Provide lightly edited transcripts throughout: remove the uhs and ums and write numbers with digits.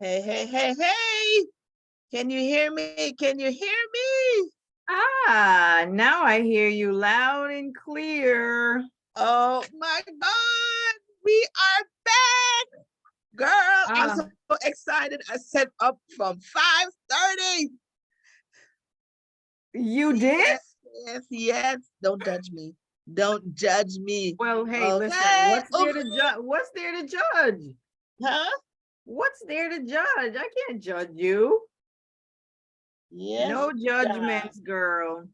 Hey, hey, hey, hey. Can you hear me? Can you hear me? Now I hear you loud and clear. Oh my God. We are back. Girl, I'm Ah, so excited. I set up from 5:30. you did? Yes, yes, yes. Don't judge me. Don't judge me. Well, hey, listen, Okay. what's there Okay. to judge? What's there to judge? Huh? What's there to judge? I can't judge you. Yes, No God. judgments, girl.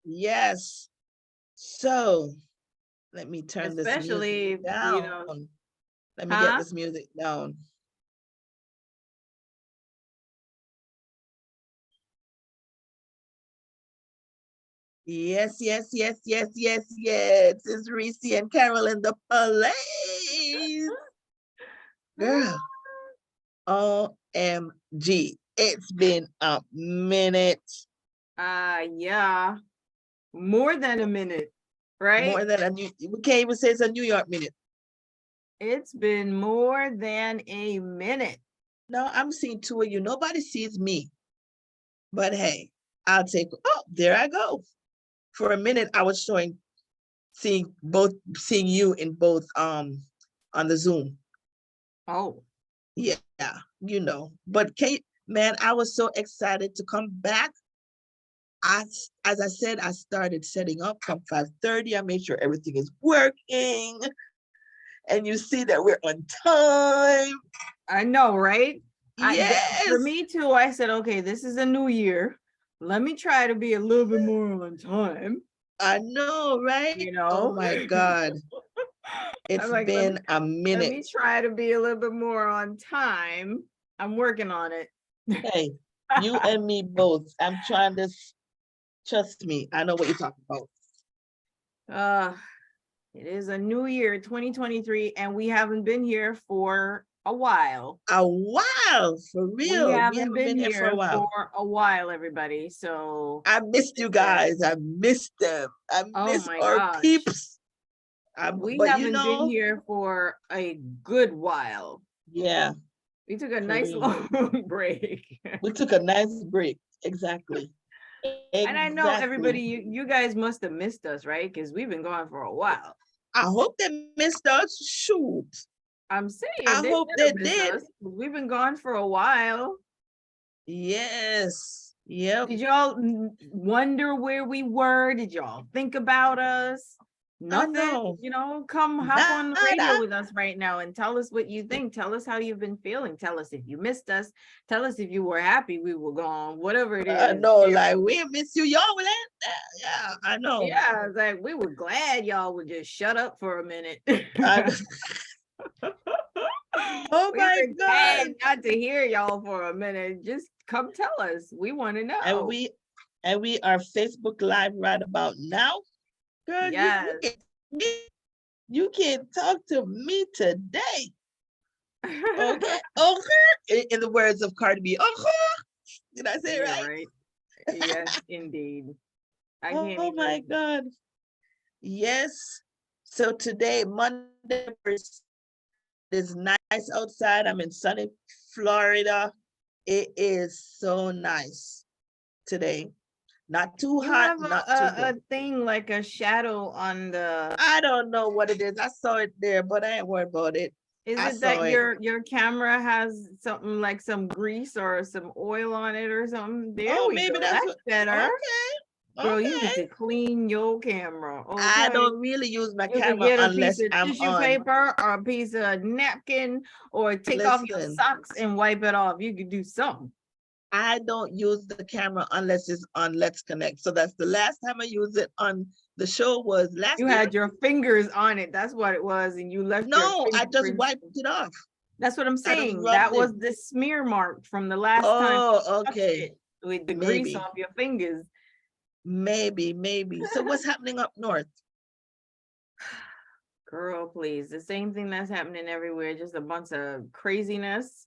Yes. So let me turn this music Especially, down. Let me get huh? this music down. Yes, yes, yes, yes, yes, yes. It's Reese and Carol in the place. Girl, OMG. It's been a minute. Yeah, more than a minute, right? More than we can't even say it's a New York minute. It's been more than a minute. No, I'm seeing two of you. Nobody sees me. But hey, I'll take, oh, there I go. For a minute, I was seeing you in both on the Zoom. Oh, Yeah, But Kate, man, I was so excited to come back. As I said, I started setting up from 5:30. I made sure everything is working. And you see that we're on time. I know, right? For Yes, me too, I said, okay, this is a new year. Let me try to be a little bit more on time, I know, right? you Oh know? my God. I'm It's like, been a let minute. me try to be a little bit more on time. I'm working on it. Hey, you and me both. I'm trying to, trust me, I know what you're talking about. uh, it is a new year, 2023, and we haven't been here for a while. A while, for We real. We haven't haven't been been here for a here while. for a while, everybody. So, I missed you listen, guys. I missed them. I oh miss my our gosh. peeps. We But haven't been here for a good while. yeah, We took a for nice real. long break. We took a nice break. Exactly. And I know Exactly. everybody, you guys must have missed us, right? Because we've been gone for a while. I hope they missed us. Shoot. I'm saying I they hope should they have missed did. us. We've been gone for a while. Yes. Yep. Did y'all wonder where we were? Did y'all think about us? I Nothing, know. come hop on the radio Nada. with us right now and tell us what you think. Tell us how you've been feeling. Tell us if you missed us. Tell us if you were happy we were gone, whatever it I is. know. Like, we miss you. Y'all will end. Yeah, I know. Yeah, it's like we were glad y'all would just shut up for a minute. I, oh We my were God. glad not to hear y'all for a minute. Just come tell us. We want to And know. we are Facebook Live right about now. Girl, Yes. you can't talk to me today. Okay. Okay. In the words of Cardi B. Okay. Did I say it Yeah, right? right. Yes, indeed. I can't Oh my even. God. Yes. So today, Monday, it's nice outside. I'm in sunny Florida. It is so nice today. Not too You hot, have not too a cold. thing like a shadow on the. I don't know what it is. I saw it there, but I ain't worried about it. Is I it saw that it. your camera has something like some grease or some oil on it or something? There Oh, we maybe go. that's That's what. better. Okay. Girl, you need Okay. to clean your camera, I okay? don't really use my You could camera get a piece unless of I'm tissue on. paper or a piece of napkin or take off your Listen, socks and wipe it off. You could do something. I don't use the camera unless it's on Let's Connect. So that's the last time I used it on the show was last You year. had your fingers on it. That's what it was. And you left your No, I just fingerprints. wiped it off. That's what I'm I just saying. That rubbed it. was the smear mark from the last time you Oh, touched okay. it with the grease Maybe, off your fingers. maybe. So what's happening up north? Girl, please. The same thing that's happening everywhere, just a bunch of craziness.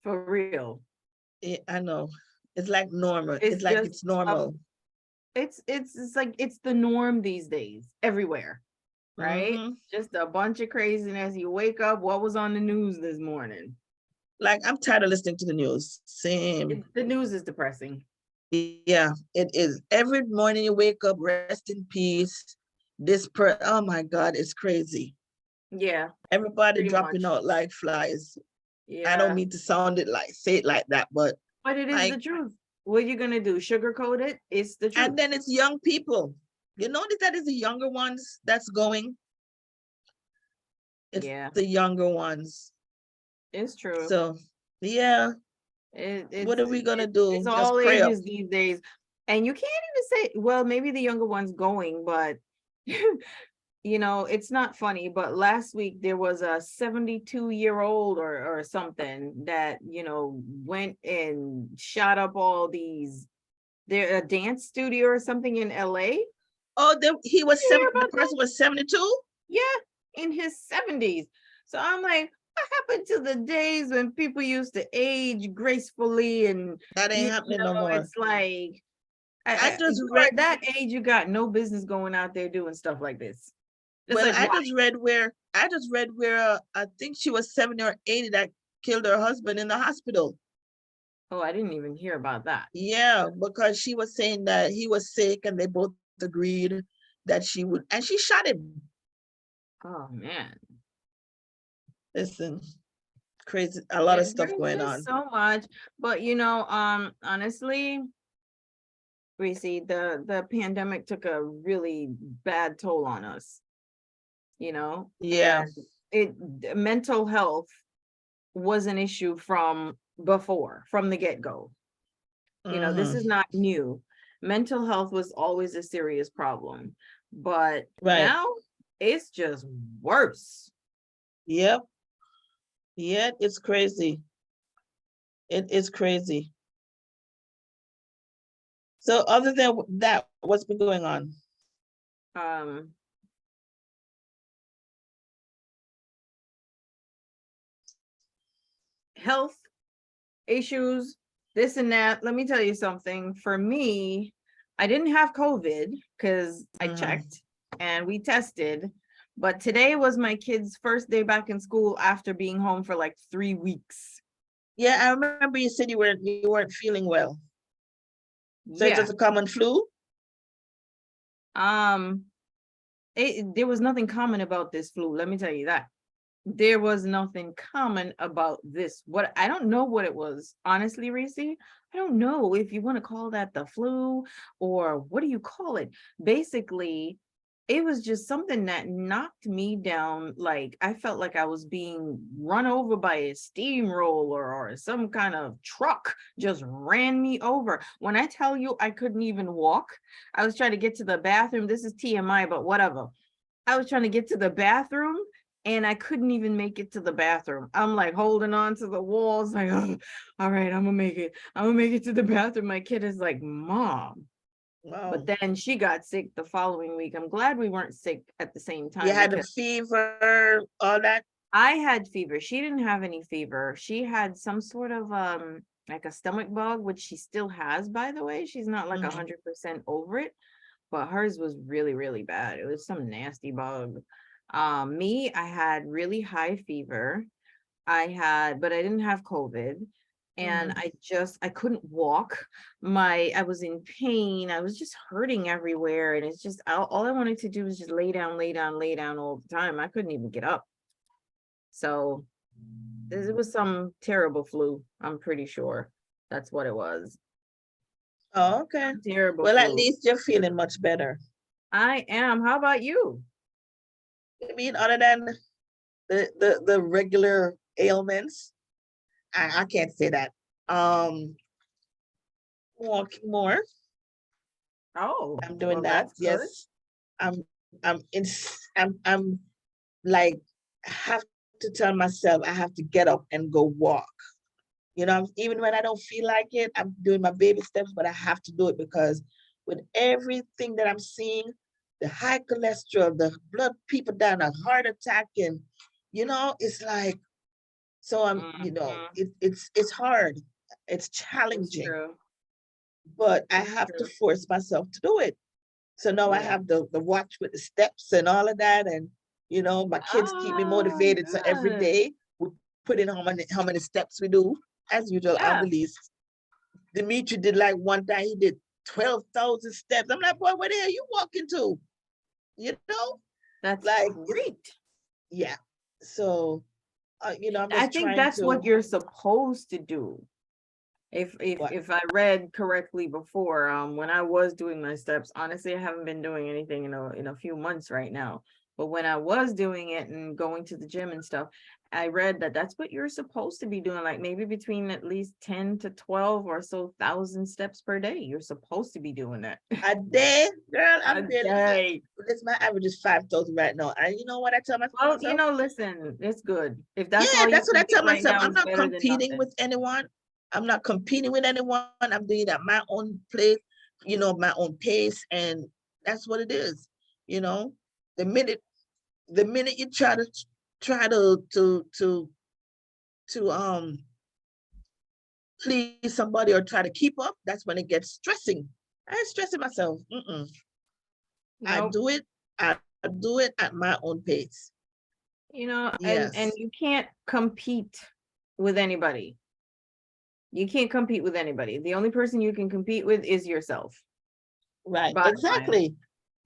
For real. I know. It's like normal. It's It's like just it's normal. it's like it's the norm these days everywhere. right? Mm-hmm. Just a bunch of craziness. You wake up, what was on the news this morning? Like, I'm tired of listening to the news. Same. The news is depressing. Yeah, it is. Every morning you wake up, rest in peace. Oh my God, it's crazy. Yeah, Everybody pretty dropping much. out like flies. I don't Yeah, mean to sound it like, say it like that, but but it is the like, truth. What are you gonna do? Sugarcoat it? It's the and truth. then it's young people. You notice that it's the younger ones that's going. It's Yeah, the younger ones. it's true. So yeah, It, what it's are we gonna it's do? Just all pray up. ages these days, and you can't even say, well, maybe the younger one's going, but it's not funny. But last week there was a 72-year-old or something that went and shot up all these. There a dance studio or something in LA. Oh, he was You hear the about that? person was 72. Yeah, in his 70s. So I'm like, what happened to the days when people used to age gracefully and That ain't happening no more. it's like I just you read are that age, you got no business going out there doing stuff like this. It's Well, like, why? I just read where I think she was 70 or 80 that killed her husband in the hospital. Oh, I didn't even hear about that. Yeah, because she was saying that he was sick and they both agreed that she would, and she shot him. Oh man. Listen, crazy, a lot Yeah, of stuff there's going just on. so much. But honestly, Reese, the pandemic took a really bad toll on us, Yeah. and it mental health was an issue from before, from the get-go. This Hmm. is not new. Mental health was always a serious problem, but Right. now it's just worse. Yep. Yeah, it's crazy. It is crazy. So other than that, what's been going on? Um, Health issues, this and that. Let me tell you something. For me, I didn't have COVID because I Hmm. checked and we tested. But today was my kid's first day back in school after being home for like 3 weeks. Yeah, I remember you said you weren't feeling well. So it's Yeah. just a common flu? Um, there was nothing common about this flu. Let me tell you that. There was nothing common about this. What I don't know what it was, honestly, Reese. I don't know if you want to call that the flu or what do you call it. Basically, it was just something that knocked me down. Like I felt like I was being run over by a steamroller or some kind of truck just ran me over. When I tell you I couldn't even walk, I was trying to get to the bathroom. This is TMI, but whatever. I was trying to get to the bathroom and I couldn't even make it to the bathroom. I'm like holding on to the walls, like, oh, all right, I'm gonna make it. I'm gonna make it to the bathroom. My kid is like, Mom. But Wow. then she got sick the following week. I'm glad we weren't sick at the same You time had a because fever, all that? I had fever. She didn't have any fever. She had some sort of like a stomach bug, which she still has, by the way. She's not like Mhm. 100% over it, but hers was really, really bad. It was some nasty bug. Me, I had really high fever. But I didn't have COVID. And Mhm. I couldn't walk. I was in pain. I was just hurting everywhere. And it's just, all I wanted to do was just lay down, lay down, lay down all the time. I couldn't even get up. So it was some terrible flu. I'm pretty sure that's what it was. Oh, okay. Terrible Well, at flu. least you're feeling much better. I am. How about you? I mean, other than the regular ailments, I can't say that. Walking more. Oh, I'm doing well, that. that's good. Yes. I'm I'm like I have to tell myself I have to get up and go walk. Even when I don't feel like it, I'm doing my baby steps, but I have to do it because with everything that I'm seeing, the high cholesterol, the blood people down, a heart attack, and it's like so Mhm. it's hard, it's It's challenging, true. but I It's have to true. force myself to do it. So now I Yeah. have the watch with the steps and all of that. And my kids keep me Oh, motivated. So every good. day we put in how many steps we do. As usual, I'm Yeah, the least. Dimitri did like one time, he did 12,000 steps. I'm like, boy, where the hell you walking to? You know? that's Like it's great. yeah. So I'm I just think trying that's to what you're supposed to do. what If I read correctly before, when I was doing my steps, honestly, I haven't been doing anything in a few months right now. But when I was doing it and going to the gym and stuff, I read that that's what you're supposed to be doing, like maybe between at least 10 to 12 or so thousand steps per day. You're supposed to be doing that. a day, girl, A I'm barely day. this my average is 5,000 right now. And you know what I tell Well, myself? listen, it's good. If that's Yeah, all you that's what can I tell get right myself. now, I'm it's not better than competing nothing. with anyone. I'm not competing with anyone. I'm doing it at my own place, my own pace, and that's what it is. You know, the minute you try to please somebody or try to keep up, that's when it gets stressing. I ain't stressing myself. I Nope. do it. I do it at my own pace. And Yes, you can't compete with anybody. You can't compete with anybody. The only person you can compete with is yourself. right, Bottom line. exactly.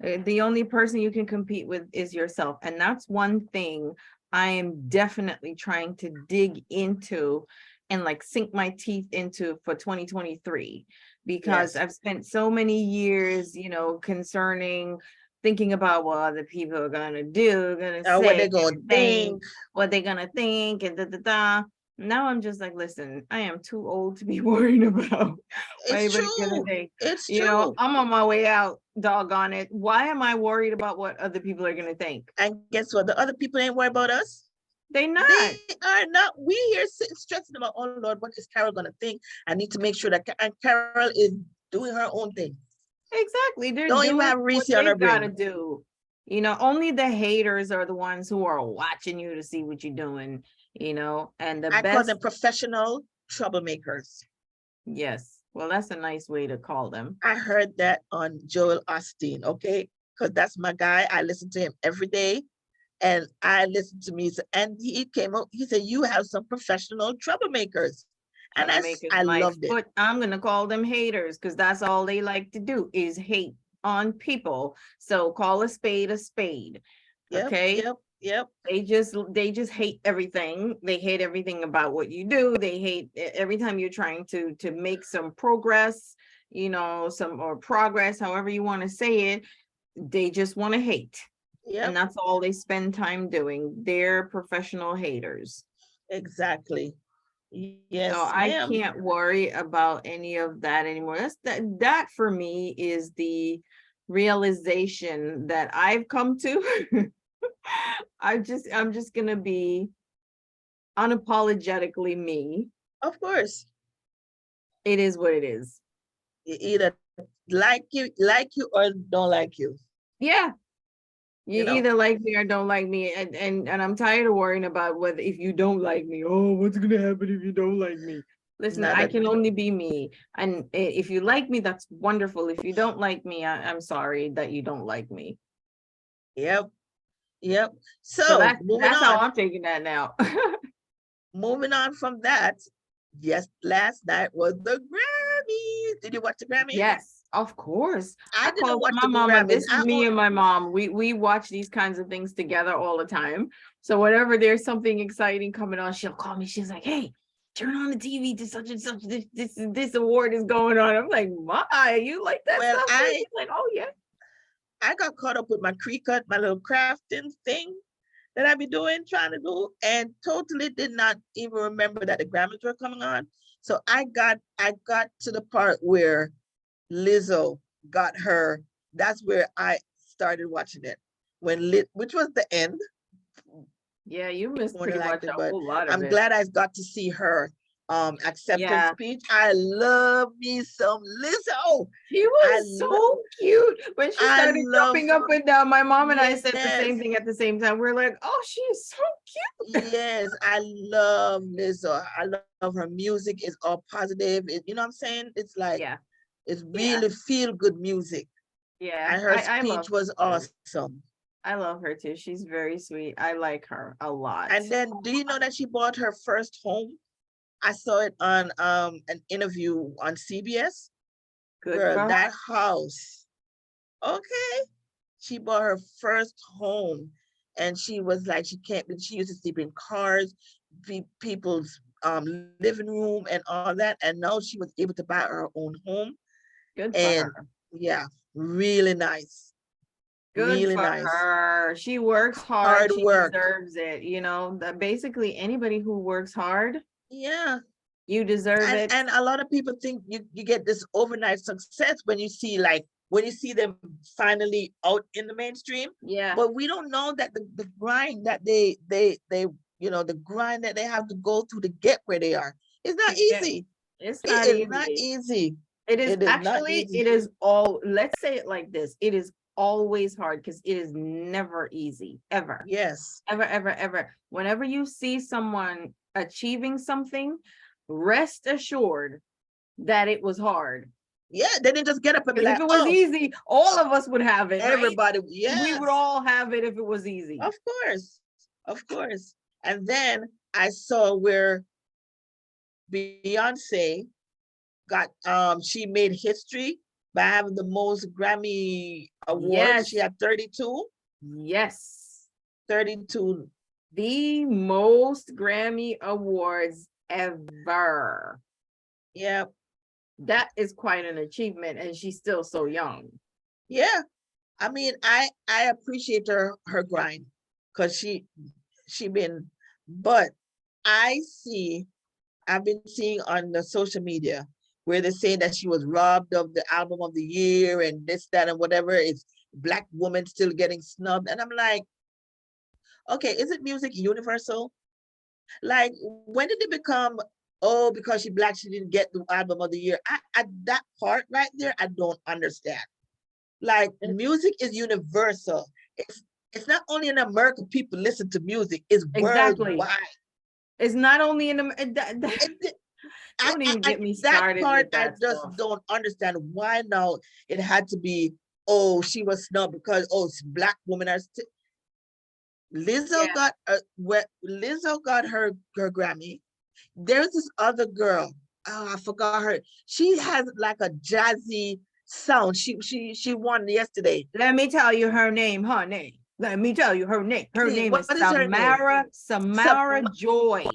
The only person you can compete with is yourself. And that's one thing I am definitely trying to dig into and like sink my teeth into for 2023, because Yes. I've spent so many years, concerning thinking about what other people are gonna do, gonna What they say, gonna and think, think? what they're gonna think, and da da da. Now I'm just like, listen, I am too old to be worrying about what It's anybody's gonna true. think. It's true. I'm on my way out, doggone it. Why am I worried about what other people are going to think? And guess what? The other people ain't worried about us. They They not. are not. We here sitting stressing about, oh Lord, what is Carol gonna think? I need to make sure that and Carol is doing her own thing. Exactly. They're Don't even doing have what Reese on they her got to brain. do. Only the haters are the ones who are watching you to see what you're doing, and the I call best, them professional troublemakers. yes. Well, that's a nice way to call them. I heard that on Joel Osteen, okay? Because that's my guy. I listen to him every day. And I listened to music. And he came up, he said, you have some professional troublemakers. And Troublemakers, I my loved it. foot, I'm going to call them haters because that's all they like to do is hate on people. So call a spade a spade. Yep, Okay. yep, yep, They just hate everything. They hate everything about what you do. They hate every time you're trying to make some progress, some or progress, however you want to say it. They just want to hate. And yep, that's all they spend time doing. They're professional haters. exactly. So Yes, I ma'am. can't worry about any of that anymore. That for me is the realization that I've come to. I'm just gonna be unapologetically me. Of course. It is what it is. You either like you or don't like you, Yeah. You you know? either like me or don't like me. And I'm tired of worrying about whether if you don't like me. Oh, what's gonna happen if you don't like me? Listen, Not I a can only be me. And if you like me, that's wonderful. If you don't like me, I'm sorry that you don't like me. yep, yep. So So moving that's how on. I'm taking that now. Moving on from that. Yes, last night was the Grammys. Did you watch the Grammys? Yes, of course. I I didn't call watch my the mama. Grammys. This is me and my mom. We watch these kinds of things together all the time. So whenever there's something exciting coming on, she'll call me. She's like, "Hey, turn on the TV to such and such. This award is going on." I'm like, "My, you like that well, stuff?" And I she's like, "Oh yeah." I got caught up with my Cricut, my little crafting thing that I be doing, trying to do, and totally did not even remember that the Grammys were coming on. So I got to the part where Lizzo got her. That's where I started watching it. Which was the end, Yeah, you missed more than pretty much likely, a but whole lot of I'm it. glad I got to see her acceptance Yeah. speech. I love me some Lizzo. She I was love so cute when she I started love jumping up and down. My mom and I said the yes. same thing at the same time. We're like, "Oh, she is so cute." Yes, I love Lizzo. I love her music. It's all positive. You know what I'm saying? It's like Yeah. it's Yeah. really feel good music. Yeah, And her I love speech was her too. awesome. I love her too. She's very sweet. I like her a lot. And then, do you know that she bought her first home? I saw it on an interview on CBS. Good Girl, for her. that house. Okay. She bought her first home, and she was like, she can't, she used to sleep in cars, people's living room and all that. And now she was able to buy her own home. Good for And her. yeah, really nice. Good Really for nice. her. She works hard. Hard She work. deserves it. You know, that basically anybody who works hard, Yeah. you deserve and it. and a lot of people think you get this overnight success when you see, like, when you see them finally out in the mainstream, Yeah. but we don't know that the grind that they the grind that they have to go through to get where they are. It's not Yeah. easy. It's It not is not easy. easy. It is It is not actually, easy. it is all, let's say it like this. It is always hard because it is never easy, ever, Yes. ever, ever, ever. Whenever you see someone achieving something, rest assured that it was hard. Yeah, they didn't just get up and be Because if like, it was oh, easy, all of us would have it, right? everybody. We would Yes, all have it if it was easy. of course, of course. And then I saw where Beyonce got she made history by having the most Grammy awards. She Yes, had 32. yes. 32. The most Grammy awards ever. Yeah. That is quite an achievement, and she's still so young. Yeah. I mean, I appreciate her grind, because she been, but I see I've been seeing on the social media where they're saying that she was robbed of the album of the year and this, that, and whatever. It's black woman still getting snubbed. And I'm like, okay, isn't music universal? Like, when did it become, oh, because she black, she didn't get the album of the year? That part right there, I don't understand. Like, music is universal. It's not only in America people listen to music, it's Exactly. worldwide. It's not only in It, don't even I get me that started part with I that just stuff. don't understand why now it had to be, oh, she was snubbed because, oh, it's black woman are Lizzo Yeah. got Lizzo got her Grammy. There's this other girl. Oh, I forgot her. She has like a jazzy sound. She won yesterday. Let me tell you her name, honey. Let me tell you her name. Her Please, name what is is her name? Some Samara Joy.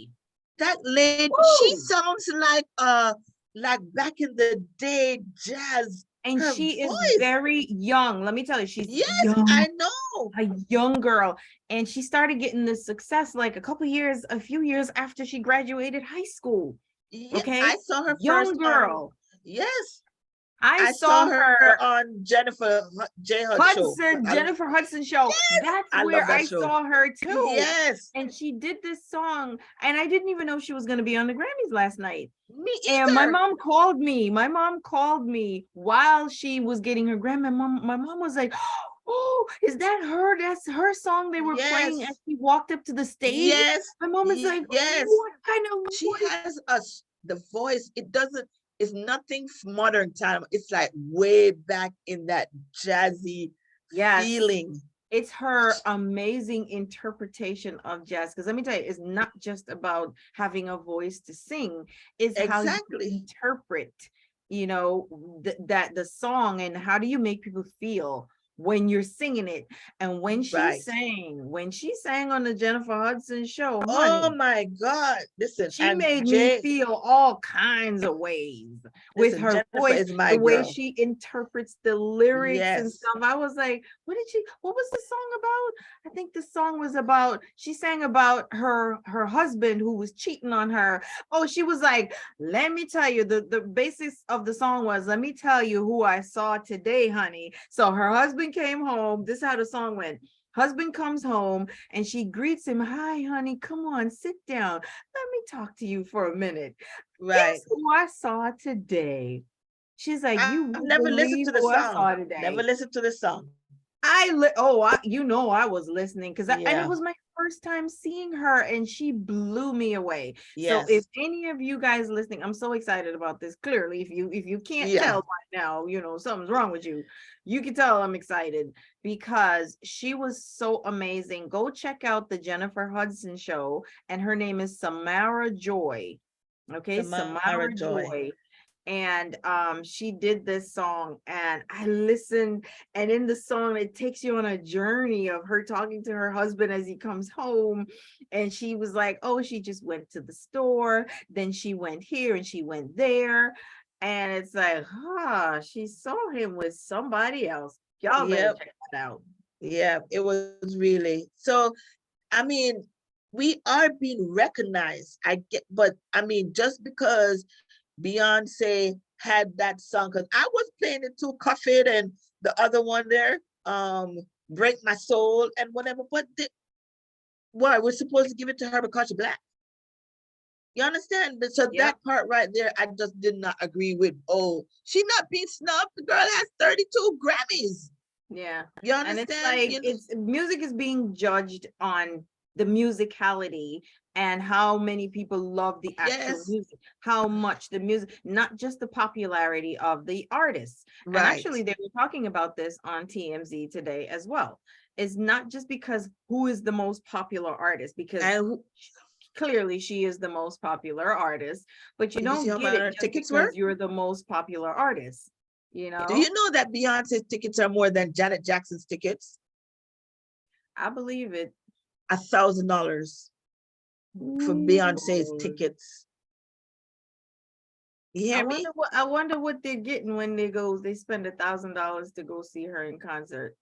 that lady, she Woo! sounds like back in the day jazz. And Her she is voice. very young. Let me tell you, she's Yes, young, I know. a young girl. And she started getting this success like a few years after she graduated high school. Yeah, Okay. I saw her Young first on. girl. Yes, I I saw saw her her on Jennifer J. Hud show. Jennifer Hudson show. Yes, That's I where love that I show. saw her too. Yes, And she did this song, and I didn't even know she was going to be on the Grammys last night. me And my either. mom called me. My mom called me while she was getting her Grammy. My mom was like, "Oh, is that her? That's her song they were playing as Yes, she walked up to the stage." yes, My mom is like, yes. "What kind of She what is has the voice. It doesn't. It's nothing modern time. It's like way back in that jazzy Yes, feeling. it's her amazing interpretation of jazz. Because let me tell you, it's not just about having a voice to sing, it's how you Exactly. interpret, that the song, and how do you make people feel when you're singing it. And Right. when she sang on the Jennifer Hudson show, Oh honey, my God. Listen, she and made me feel all kinds of ways with listen, her Jennifer voice, is my the way girl. she interprets the lyrics and Yes. stuff. I was like, what was the song about? I think the song was about, she sang about her husband who was cheating on her. Oh, she was like, let me tell you, the basis of the song was, let me tell you who I saw today, honey. So her husband came home. This is how the song went. Husband comes home and she greets him. Hi, honey, come on, sit down. Let me talk to you for a minute. Right. Guess who I saw today? She's like, you I've won't never listened believe to the who I song. saw Never today. listened to the song. I was listening because and Yeah. it was my first time seeing her and she blew me away. So if Yes. any of you guys listening, I'm so excited about this. Clearly, if you can't Yeah. tell by now, something's wrong with you. You can tell I'm excited because she was so amazing. Go check out the Jennifer Hudson show, and her name is Samara Joy. Okay, Samara Samara Joy. Joy. And she did this song and I listened, and in the song it takes you on a journey of her talking to her husband as he comes home, and she was like, oh, she just went to the store, then she went here and she went there, and it's like, she saw him with somebody else. Y'all better Yep. check that out. Yeah. It was really so. I mean, we are being recognized. I get, but I mean, just because Beyonce had that song, because I was playing it too, Cuff It and the other one there, Break My Soul and whatever. But why we're supposed to give it to her because she's black? You understand? So Yep. that part right there, I just did not agree with. Oh, she not being snubbed. The girl has 32 Grammys. Yeah. You And it's understand? like, it's music is being judged on the musicality and how many people love the actual Yes, music, how much the music, not just the popularity of the artists. And right. actually, they were talking about this on TMZ today as well. It's not just because who is the most popular artist, because And clearly she is the most popular artist, but you you see don't how get much it her just tickets were? because you're the most popular artist, Do you know that Beyonce's tickets are more than Janet Jackson's tickets? I believe it. $1,000 for Beyonce's Ooh. tickets. You hear me? I wonder what they're getting when they spend $1,000 to go see her in concert.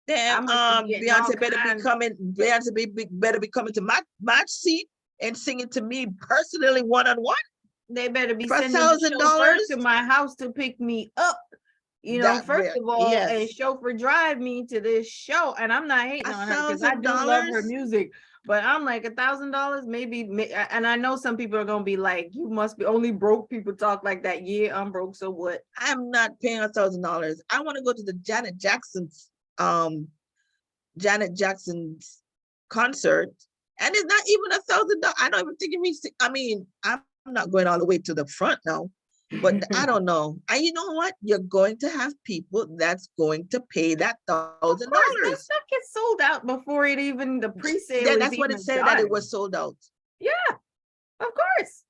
I Damn, must be getting all Beyonce better be kinds. coming. Better be coming to my seat and singing to me personally, one-on-one, They better be for a sending the thousand chauffeur to dollars. my house to pick me up. That First real, of all, a yes, chauffeur drive me to this show, and I'm not hating a on her because I thousand do love her dollars. music. But I'm like $1,000, maybe. And I know some people are gonna be like, "You must be only broke people talk like that." Yeah, I'm broke, so what? I'm not paying $1,000. I want to go to the um Janet Jackson's concert, and it's not even $1,000. I don't even think it reached. I mean, I'm not going all the way to the front now, but I don't know. And you know what? You're going to have people that's going to pay that thousand Of course, that dollars. stuff gets sold out before the Yeah, pre-sale is that's what it even said that it done. was sold out. Yeah, of course.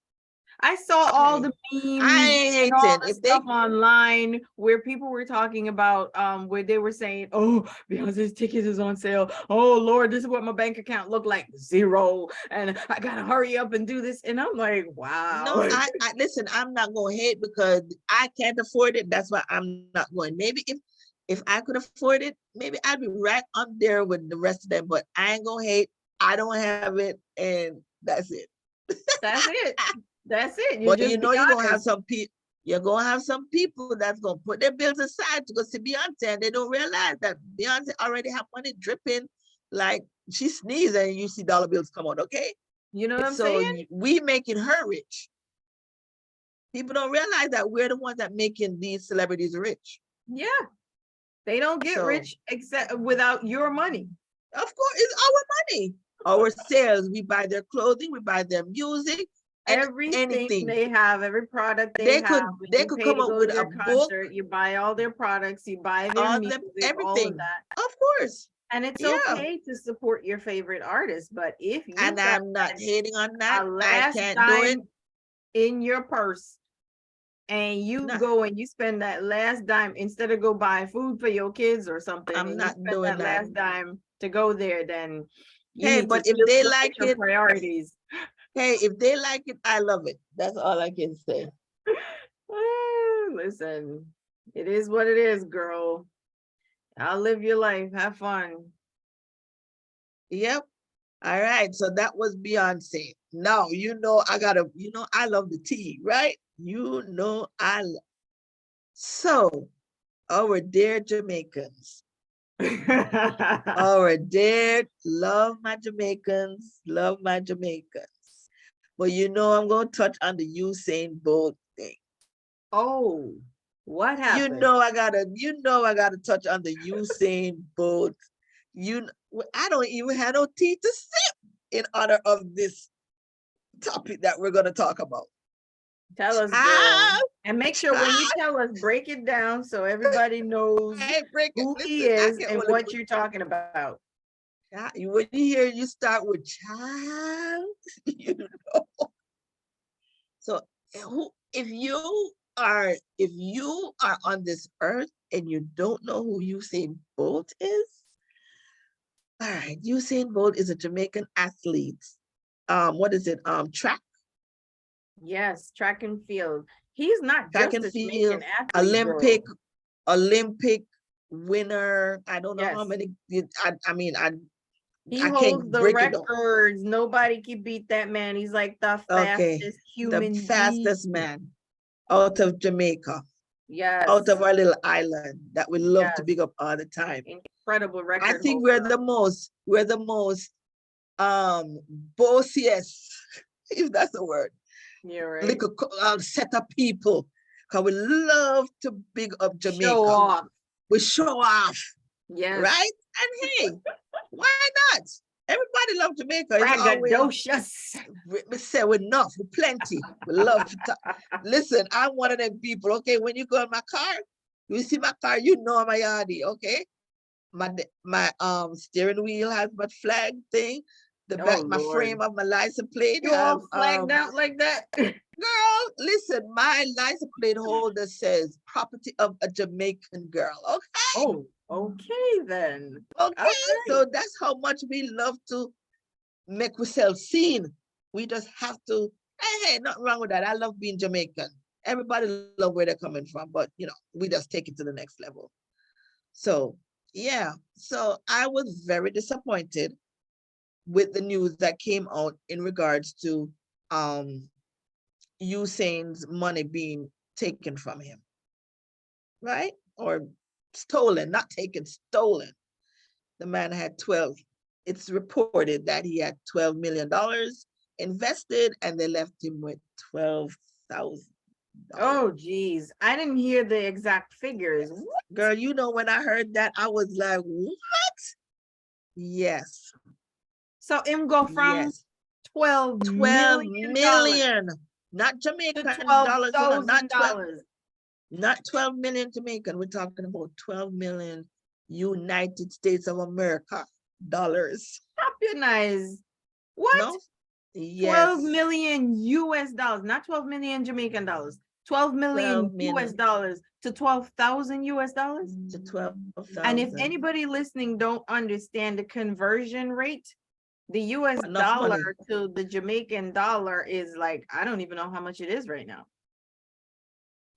I saw all Hey, the I memes ain't and all hating. the If they stuff online where people were talking about where they were saying, "Oh, Beyonce's tickets is on sale. Oh Lord, this is what my bank account looked like, zero, and I gotta hurry up and do this." And I'm like, no, wow. I listen. I'm not going to hate because I can't afford it. That's why I'm not going. Maybe if I could afford it, maybe I'd be right up there with the rest of them. But I ain't gonna hate. I don't have it, and that's it. That's it. That's it. You But you just know, be you're gonna have honest. some people. You're gonna have some people that's gonna put their bills aside to go see Beyonce, and they don't realize that Beyonce already have money dripping, like she sneezes and you see dollar bills come out. Okay, You know what I'm so saying? we making her rich. People don't realize that we're the ones that making these celebrities rich. Yeah. They don't get So rich except without your money. of course, it's our money, our sales. We buy their clothing, we buy their music, and Everything anything. they have, every product they They have, could when they you could pay come to up go to with their a book, concert, you buy all their products, you buy their all the music, all of everything. that. Of course, And it's yeah. okay to support your favorite artist, but if And you've got I'm not hating on that. a I last can't do it. dime in your purse and you No, go and you spend that last dime instead of go buy food for your kids or something, I'm and you not spend doing that that. last dime to go there, then you Hey, need to but if really they look like at your it, priorities. hey, if they like it, I love it. That's all I can say. Listen, it is what it is, girl. I'll live your life. Have fun. Yep. All right. So that was Beyonce. Now, I love the tea, right? So, our dear Jamaicans, our dear, love my Jamaicans. But I'm going to touch on the Usain Bolt thing. Oh, what You happened? know I gotta touch on the Usain Bolt. I don't even have no tea to sip in honor of this topic that we're going to talk about. Tell us, girl. Child, And make sure when you child, tell us, break it down so everybody knows I ain't break it. who he Listen, I is can and only what put you're talking about. when you hear you start with child, you know. So who if you are on this earth and you don't know who Usain Bolt is, all right, Usain Bolt is a Jamaican athlete. What is it? Track Yes, track and field. He's not track just and a field, Jamaican athlete, Olympic, girl. Olympic winner. I don't know how Yes. many. I mean, He I can't holds the break it down. records. Nobody can beat that man. He's like the Okay, fastest the human being. fastest man out of Jamaica, out Yes. of our little island that we love to Yes. big up all the time. Incredible I record think holder. we're the most bossiest, if that's a word, You're right. little set of people. Because we love to big up Show Jamaica. off. We show off, Yes. right? And hey, why not? Everybody love Jamaica. It's always, Braggadocious. we say we're enough, we're plenty. We love to talk. Listen, I'm one of them people, okay? When you go in my car, you see my car, you know I'm a yardie, okay? My steering wheel has my flag thing. The Oh, back, my Lord. frame of my license plate You have all flagged out like that? girl, listen, my license plate holder says property of a Jamaican girl. Okay. Oh, okay then. All Okay. right. So that's how much we love to make ourselves seen. We just have to, hey, nothing wrong with that. I love being Jamaican. Everybody love where they're coming from, but we just take it to the next level. So yeah, so I was very disappointed with the news that came out in regards to Usain's money being taken from him, right? Or stolen, not taken, stolen. The man had 12. It's reported that he had $12 million invested and they left him with $12,000. Oh, geez. I didn't hear the exact figures. Yes. Girl, when I heard that, I was like, what? Yes. So him go from Yes. 12 12 million dollars million, not to Jamaican dollars, $12,000. not 12 million Jamaican. We're talking about 12 million United States of America dollars. Stop your nice. What? No? 12 Yes. million US dollars, not 12 million Jamaican dollars. 12 million 12 US million dollars to 12,000 US dollars. to 12,000. And if anybody listening don't understand the conversion rate, the US Enough dollar money. to the Jamaican dollar is like, I don't even know how much it is right now.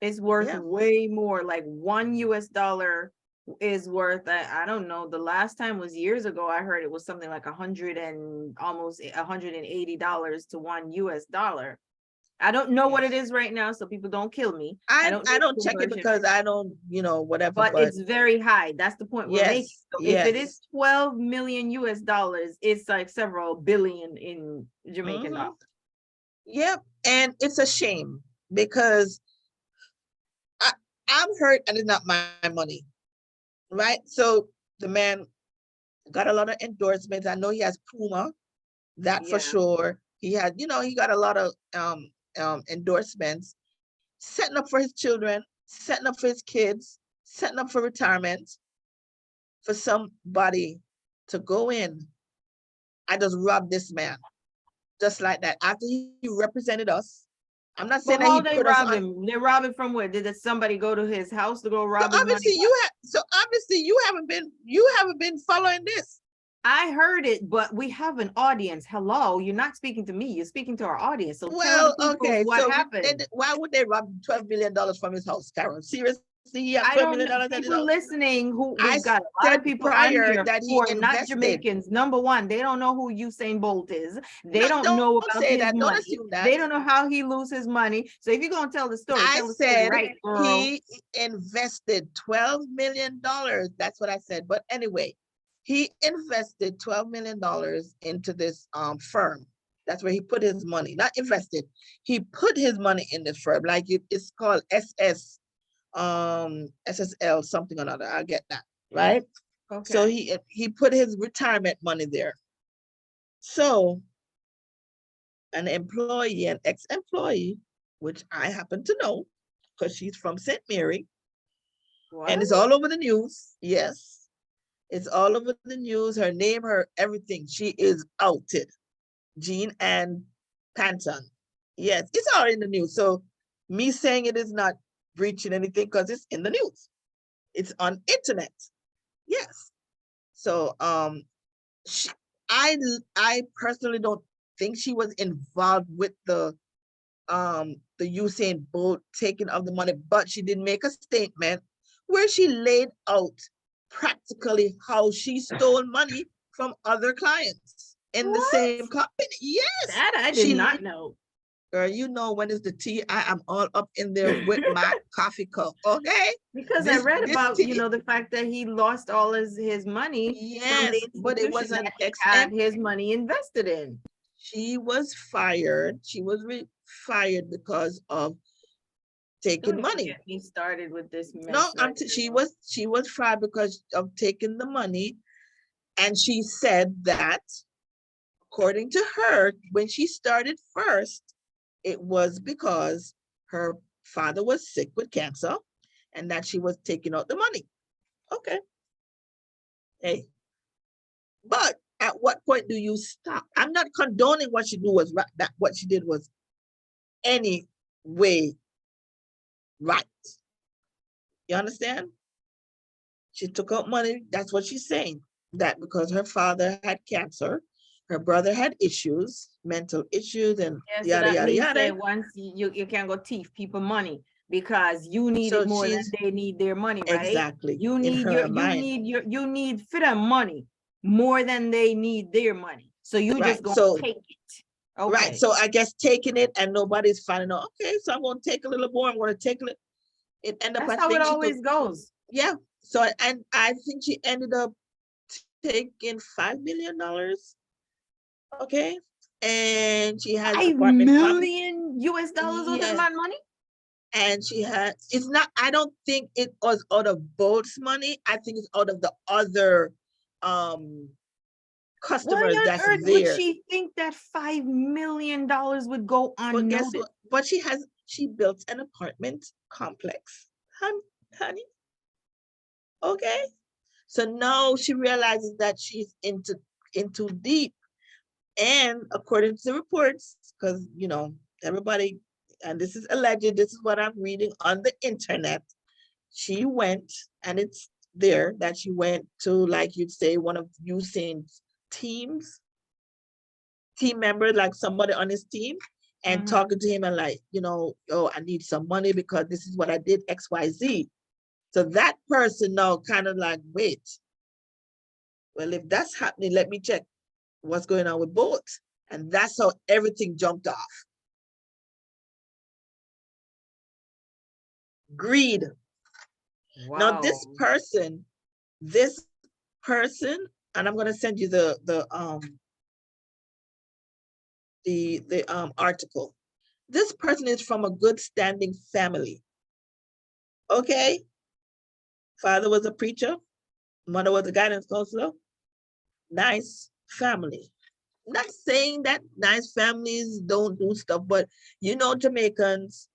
It's worth Yeah. way more. Like $1 is worth, I don't know. The last time was years ago. I heard it was something like almost $180 to $1. I don't know what it Yes. is right now, so people don't kill me. I don't I know don't the check it conversion because rate, I don't, whatever, but but it's very high. That's the point we're making. yes, So if it is yes. 12 million US dollars, it's like several billion in Jamaican Mhm. dollars. Yep. And it's a shame because I, I'm hurt and it's not my money. Right? So the man got a lot of endorsements. I know he has Puma, that for Yeah. sure. He had, he got a lot of endorsements, setting up for his children, setting up for his kids, setting up for retirement, for somebody to go in and just rob this man just like that after he represented us. I'm not saying But that how he they put us rob on. him? They rob him from where? Did somebody go to his house to go So rob his money? obviously you haven't been following this. I heard it, but we have an audience. Hello, you're not speaking to me. You're speaking to our audience. So tell the Well, people okay, what so happened. why would they rob $12 million from his house, Carol? Seriously, he have I $12 don't million know. at his People house? listening who I we've got a lot said of people on prior here that who he are not invested. Jamaicans. Number one, they don't know who Usain Bolt is. They No, don't don't know about say his that. Don't money. assume that. They don't know how he loses money. So if you're gonna tell the story, I tell the story said right, girl. he invested $12 million. That's what I said. But anyway, he invested $12 million into this firm. That's where he put his money. Not invested. He put his money in this firm. Like it's called SSL something or another. I'll get that. Right. So Okay. he put his retirement money there. So an employee, an ex-employee, which I happen to know, because she's from St. Mary, and What? it's all over the news. Yes, it's all over the news. Her name, her everything. She is outed. Jean and Panton. Yes, it's all in the news. So me saying it is not breaching anything because it's in the news. It's on internet. Yes. So she, I I personally don't think she was involved with the Usain Bolt taking of the money, but she did make a statement where she laid out practically how she stole money from other clients in the What? same company. Yes, That I did she, not know. girl, you know when it's the tea, I am all up in there with my coffee cup. Okay, Because I read this about, tea, the fact that he lost all his money from the yes, but it institution was an that he ex-em. had his money invested in. She was fired. She was fired because of Don't taking even money. get me started with this No, mess right she was fired because of taking the money, and she said that according to her, when she started first, it was because her father was sick with cancer, and that she was taking out the money. Okay, hey, but at what point do you stop? I'm not condoning what she do was right. That what she did was any way right. You understand? She took out money. That's what she's saying. That because her father had cancer, her brother had issues, mental issues, and Yeah, so yada that yada means yada. that once you can't go thief people money because you need it So more than she's they need their money, right? exactly You in need her mind. you need for them money more than they need their money. So you just Right. gonna So take it. right. Okay. So I guess taking it and nobody's finding out. Okay, so I'm gonna take a little more. I'm gonna take a little. It ended up. That's I how it think she took. always goes. Yeah. So and I think she ended up taking $5 million. Okay, and she has Five apartment complex. million US dollars worth of Yes, my money? and she had it's not I don't think it was out of Bolt's money. I think it's out of the other um Why customers on that's earth would there. she think that $5 million would go But guess unnoticed? what? But she built an apartment complex. Honey, okay. So now she realizes that she's into deep. And according to the reports, because everybody, and this is alleged, this is what I'm reading on the internet. She went, and it's there that she went to, like you'd say, one of Usain's team members, like somebody on his team, and Mhm. talking to him and like, oh, I need some money because this is what I did, XYZ. So that person now kind of like, wait, well, if that's happening, let me check what's going on with both. And that's how everything jumped off. Greed. Now Wow. this person, and I'm gonna send you the article. This person is from a good standing family. Okay, father was a preacher, mother was a guidance counselor. Nice family. Not saying that nice families don't do stuff, but Jamaicans,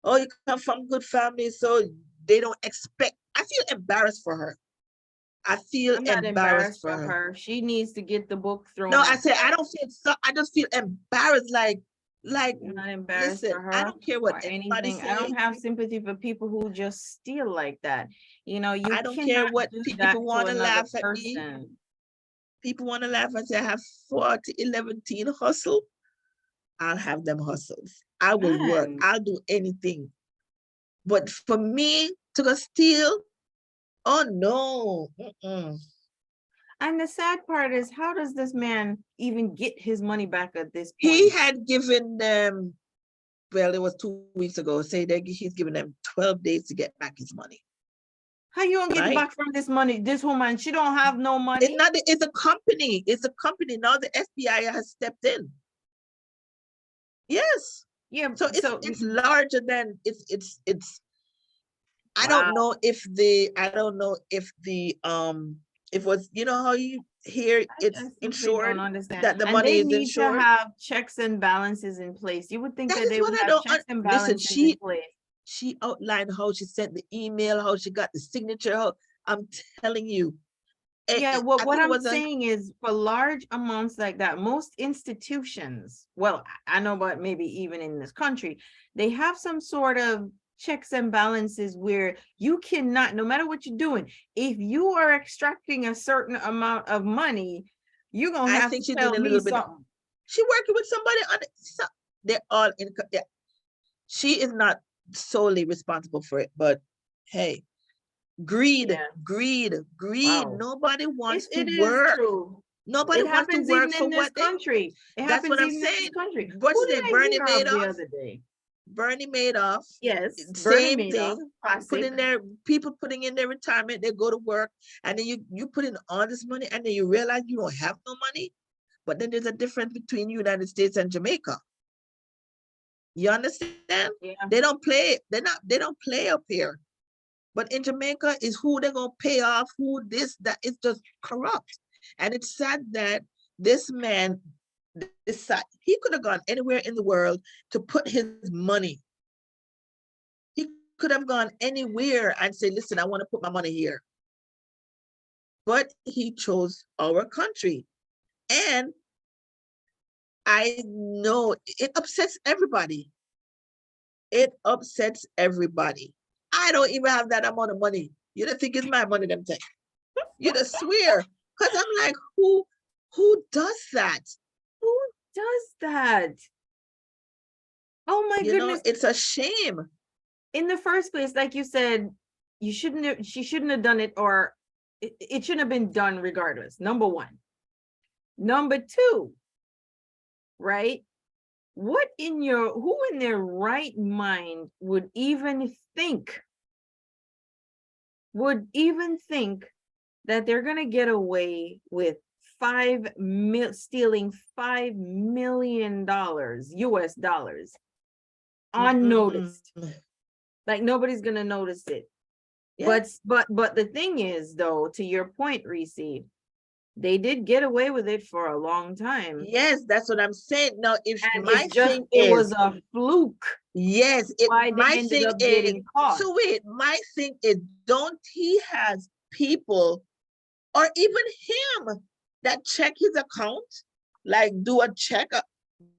oh, you come from good families, so they don't expect. I feel embarrassed for her. I feel I'm not embarrassed embarrassed for for her. her. She needs to get the book No, thrown I at said I her. don't feel so. I just feel embarrassed. Like, I'm not embarrassed listen, for I her don't care what or anybody anything. I say. don't have sympathy for people who just steal like that. You I don't care cannot what do people that to want to another laugh at me. person. People want to laugh and say I have 40, 11 teen hustle. I'll have them hustles. I will work. Man. I'll do anything. But for me to go steal, oh no. Mm-mm. And the sad part is, how does this man even get his money back at this He point? had given them, well, it was 2 weeks ago, say that he's given them 12 days to get back his money, How you gonna get right? back from this money? This woman, she don't have no It's money. not, it's a company. It's a company. Now the FBI has stepped in. Yes. Yeah, So so it's larger than it's I don't wow. know if the If it was, you know how you hear I it's simply don't insured, understand. that the And money they is need to insured. have checks and balances in place. You would think That that is they what would I have don't checks and listen. balances in place. She outlined how she sent the email, how she got the signature. I'm telling you, Yeah, I what think it I'm was a. saying is for large amounts like that, most institutions, well, I know, but maybe even in this country, they have some sort of checks and balances where you cannot, no matter what you're doing, if you are extracting a certain amount of money, you're gonna I have think to she's tell doing a me little bit. something. She working with somebody on it. They're all in. Yeah, she is not solely responsible for it, but hey, greed, Yeah, greed, greed. wow. Nobody wants to It is work. true. Nobody It wants to happens work even for in this what they. country. It That's what happens I'm even in this saying. country. What's Who his did name? I Bernie hear of the Madoff. other day? Bernie Madoff. Yes, Bernie Same Madoff, thing. Put classic. in their people putting in their retirement. They go to work, and then you put in all this money, and then you realize you don't have no money. But then there's a difference between United States and Jamaica. You understand? They Yeah. don't play. They don't play up here. But in Jamaica is who they're gonna pay off, who this, that is just corrupt. And it's sad that this man decided he could have gone anywhere in the world to put his money. He could have gone anywhere and say, listen, I want to put my money here. But he chose our country. And I know it upsets everybody. It upsets everybody. I don't even have that amount of money. You don't think it's my money, them take. You just swear. Because I'm like, who does that? Who does that? Oh my You know, goodness. it's a shame. In the first place, like you said, she shouldn't have done it, or it shouldn't have been done regardless. Number one. Number two, right? Who in their right mind would even think that they're gonna get away with stealing $5 million US dollars unnoticed? Mm-mm. Like nobody's gonna notice it. Yeah. But the thing is, though, to your point, Reese, they did get away with it for a long time. Yes, that's what I'm saying. Now, if And my thing it was is, a fluke yes, why they my ended thing up is, getting caught. so wait, my thing is, don't he has people or even him that check his account, like do a check,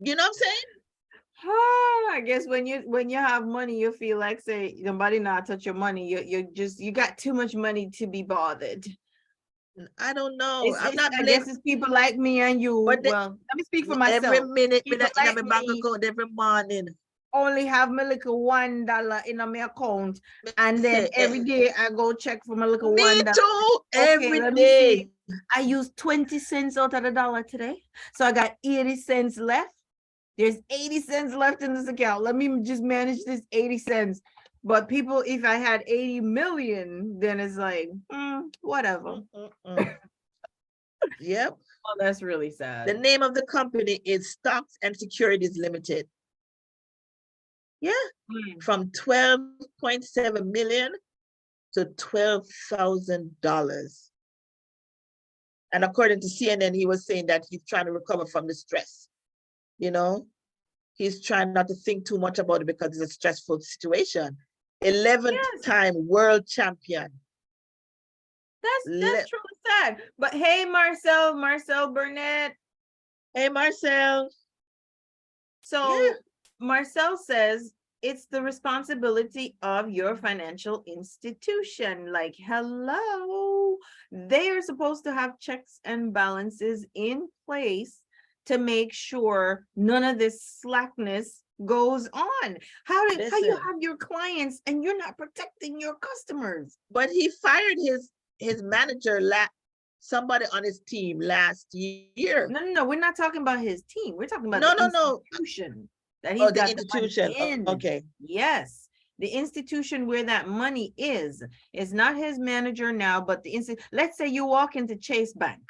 you know what I'm saying? I guess when you have money, you feel like, say, nobody not touch your money. You got too much money to be bothered. I don't know. I'm not I blaming, guess it's people like me and you. but Well, let me speak for every myself. minute People in like my bank me account every morning. only have my little $1 in my account, Me and then say, every day I go check for my little me $1. too, Okay, every let me see. day. I used 20 cents out of the dollar today, so I got 80 cents left. There's 80 cents left in this account. Let me just manage this 80 cents. But people, if I had 80 million, then it's like, whatever. Mm-mm-mm. Yep. Oh, that's really The sad. name of the company is Stocks and Securities Limited. Yeah, Mm. from 12.7 million to $12,000. And according to CNN, he was saying that he's trying to recover from the stress. You know, he's trying not to think too much about it because it's a stressful situation. 11th Yes, time world champion. that's truly sad. But hey, Marcel Burnett. Hey, Marcel. Yeah. So Marcel says it's the responsibility of your financial institution. Like, hello, they are supposed to have checks and balances in place to make sure none of this slackness goes on. How you Listen, have your clients and you're not protecting your customers? but he fired his manager, somebody on his team last year. No, we're not talking about his team. We're talking about No, the no, no. institution that Oh, he's the got the money institution. in. Okay. Yes, the institution where that money is not his manager now, but let's say you walk into Chase Bank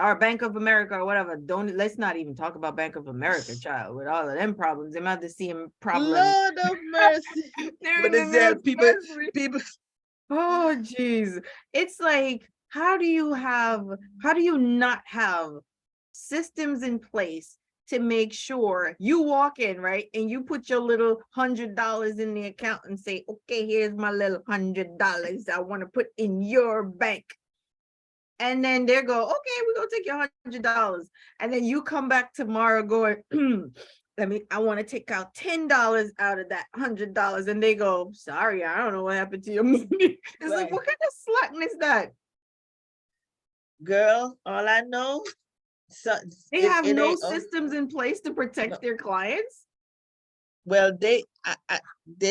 or Bank of America or whatever. Let's not even talk about Bank of America, child, with all of them problems. They might have the same problem. Lord of mercy. They're But in the they said next people, country. people. Oh, geez. It's like how do you not have systems in place to make sure you walk in, right? And you put your little $100 in the account and say, okay, here's my little $100 I want to put in your bank. And then they go, okay, we're gonna take your $100. And then you come back tomorrow going, I want to take out $10 out of that $100. And they go, sorry, I don't know what happened to your money. It's like, Right. what kind of slackness is that? Girl, all I know, so They have it no ain't systems in place to protect no. their clients. Well, they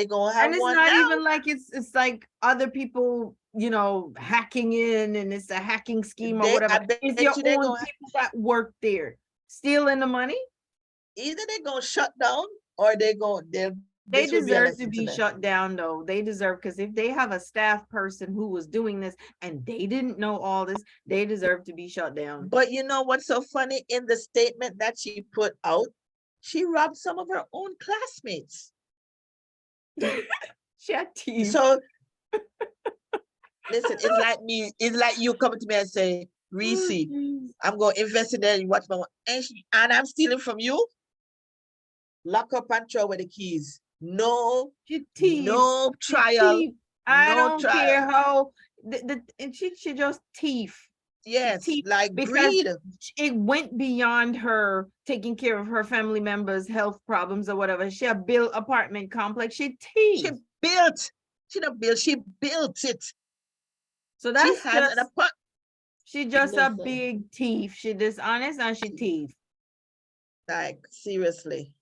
gonna have And it's one not now. even like it's like other people, hacking in and it's a hacking scheme or I whatever. bet It's your you own people that work there stealing the money. either they're gonna shut down or They this will be a deserve to lesson to be them. shut down though. They deserve, because if they have a staff person who was doing this and they didn't know all this, they deserve to be shut down. But you know what's so funny? In the statement that she put out, she robbed some of her own classmates. She had teeth. So listen, it's like you coming to me and say, Reese, Oh, I'm gonna invest in there and watch my and I'm stealing from you. Lock up and throw away the keys. No, she thief. no She trial, thief. I no don't trial. care how and she just thief. She Yes, thief like because greed. it went beyond her taking care of her family members' health problems or whatever. She had built apartment complex. She She thief. built. She not built. She built it. So She that's had an just apartment. she just a Listen, big thief. She dishonest and she thief. like seriously.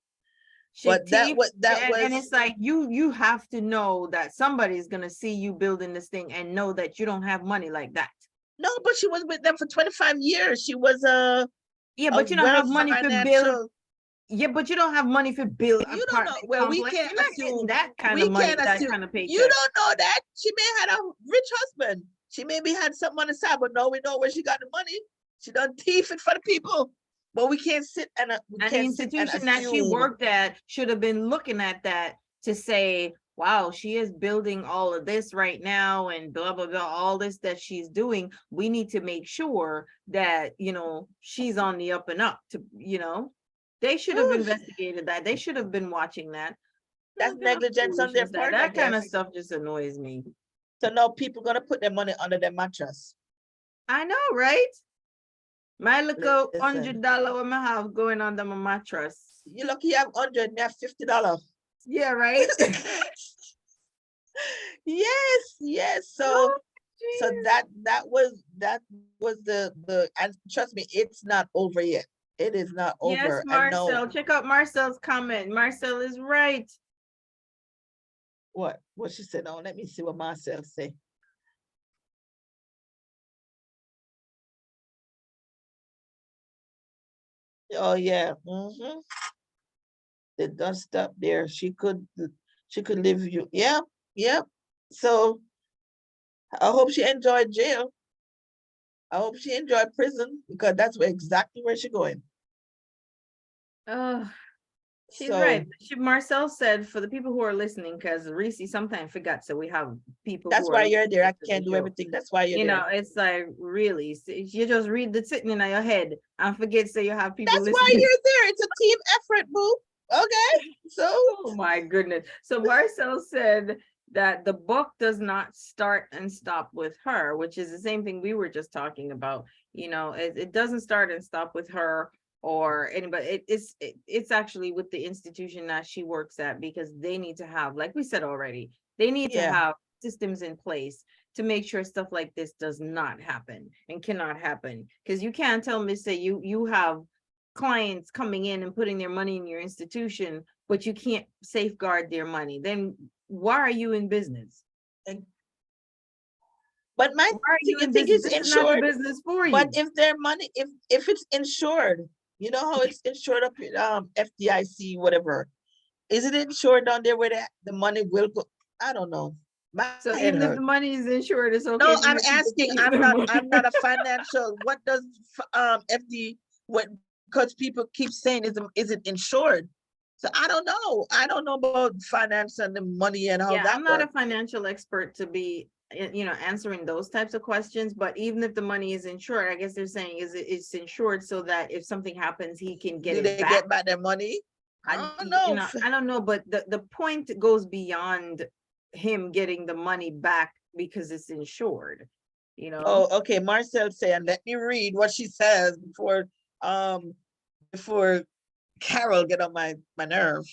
She But that thief. what that And was it's like you have to know that somebody's gonna see you building this thing and know that you don't have money like that. no, but she was with them for 25 years. She was Yeah, a but you don't well have money for build. financial. Yeah, but you don't have money for build You don't know. apartment Well, we complex. can't You're not getting assume. that kind of We money, can't that assume. kind of You paycheck. don't know that. She may have had a rich husband. She maybe had something on the side, but no, we know where she got the money. She done thief it for the people. But we can't sit and And the institution that she assume. worked at should have been looking at that to say, wow, she is building all of this right now and blah, blah, blah, all this that she's doing. We need to make sure that, she's on the up and up they should have Oof, investigated that. They should have been watching that. that's What kind of negligence on their foolishness that part, I that kind of guess. stuff just annoys me. So now people gonna put their money under their mattress. I know, right? My little Listen, $100 in my house going under my mattress. you lucky you have 100 and you have $50. Yeah, right. Yes, yes. Oh, So jeez. that was the and trust me, it's not over yet. It is not Yes, over. And no, Marcel. Check out Marcel's comment. Marcel is right. what she said. Oh, let me see what Marcel say. Oh yeah. It does stop there. She could live you. Yeah, yeah. So I hope she enjoyed jail. I hope she enjoyed prison because that's exactly where she's going. Oh, she's right. So Marcel said for the people who are listening, because Reese sometimes forgot, so we have people who that's are why you're there. listening I to the can't do show. everything. That's why you're there. It's like really, you just read the sitting in your head and forget, so you have people That's why listening. you're there. It's a team effort, boo. Okay. So Oh my goodness. So Marcel said that the book does not start and stop with her, which is the same thing we were just talking about. It doesn't start and stop with her or anybody. It's actually with the institution that she works at, because they need to have, like we said already, they need to yeah. have systems in place to make sure stuff like this does not happen and cannot happen. Because you can't tell me, say you have clients coming in and putting their money in your institution, but you can't safeguard their money. Then why are you in business? But my Why are you thing, in thing business? is This is not the insured. business for But you. if their money, if it's insured, you know how it's insured up in FDIC, whatever. Is it insured down there where the money will go? I don't know. My So head even if the hurt. money is insured, it's okay No, to I'm make people asking. keep I'm the not. money. I'm not a financial. What does FD? What? Because people keep saying is it insured? So I don't know. I don't know about finance and the money and how Yeah, that I'm not a works. financial expert to be answering those types of questions. But even if the money is insured, I guess they're saying it's insured so that if something happens, he can get Do it they back. get back their money? I I, don't know. I don't know, but the point goes beyond him getting the money back because it's insured, you know? Oh, okay. Marcel saying, let me read what she says before Carol get on my nerve.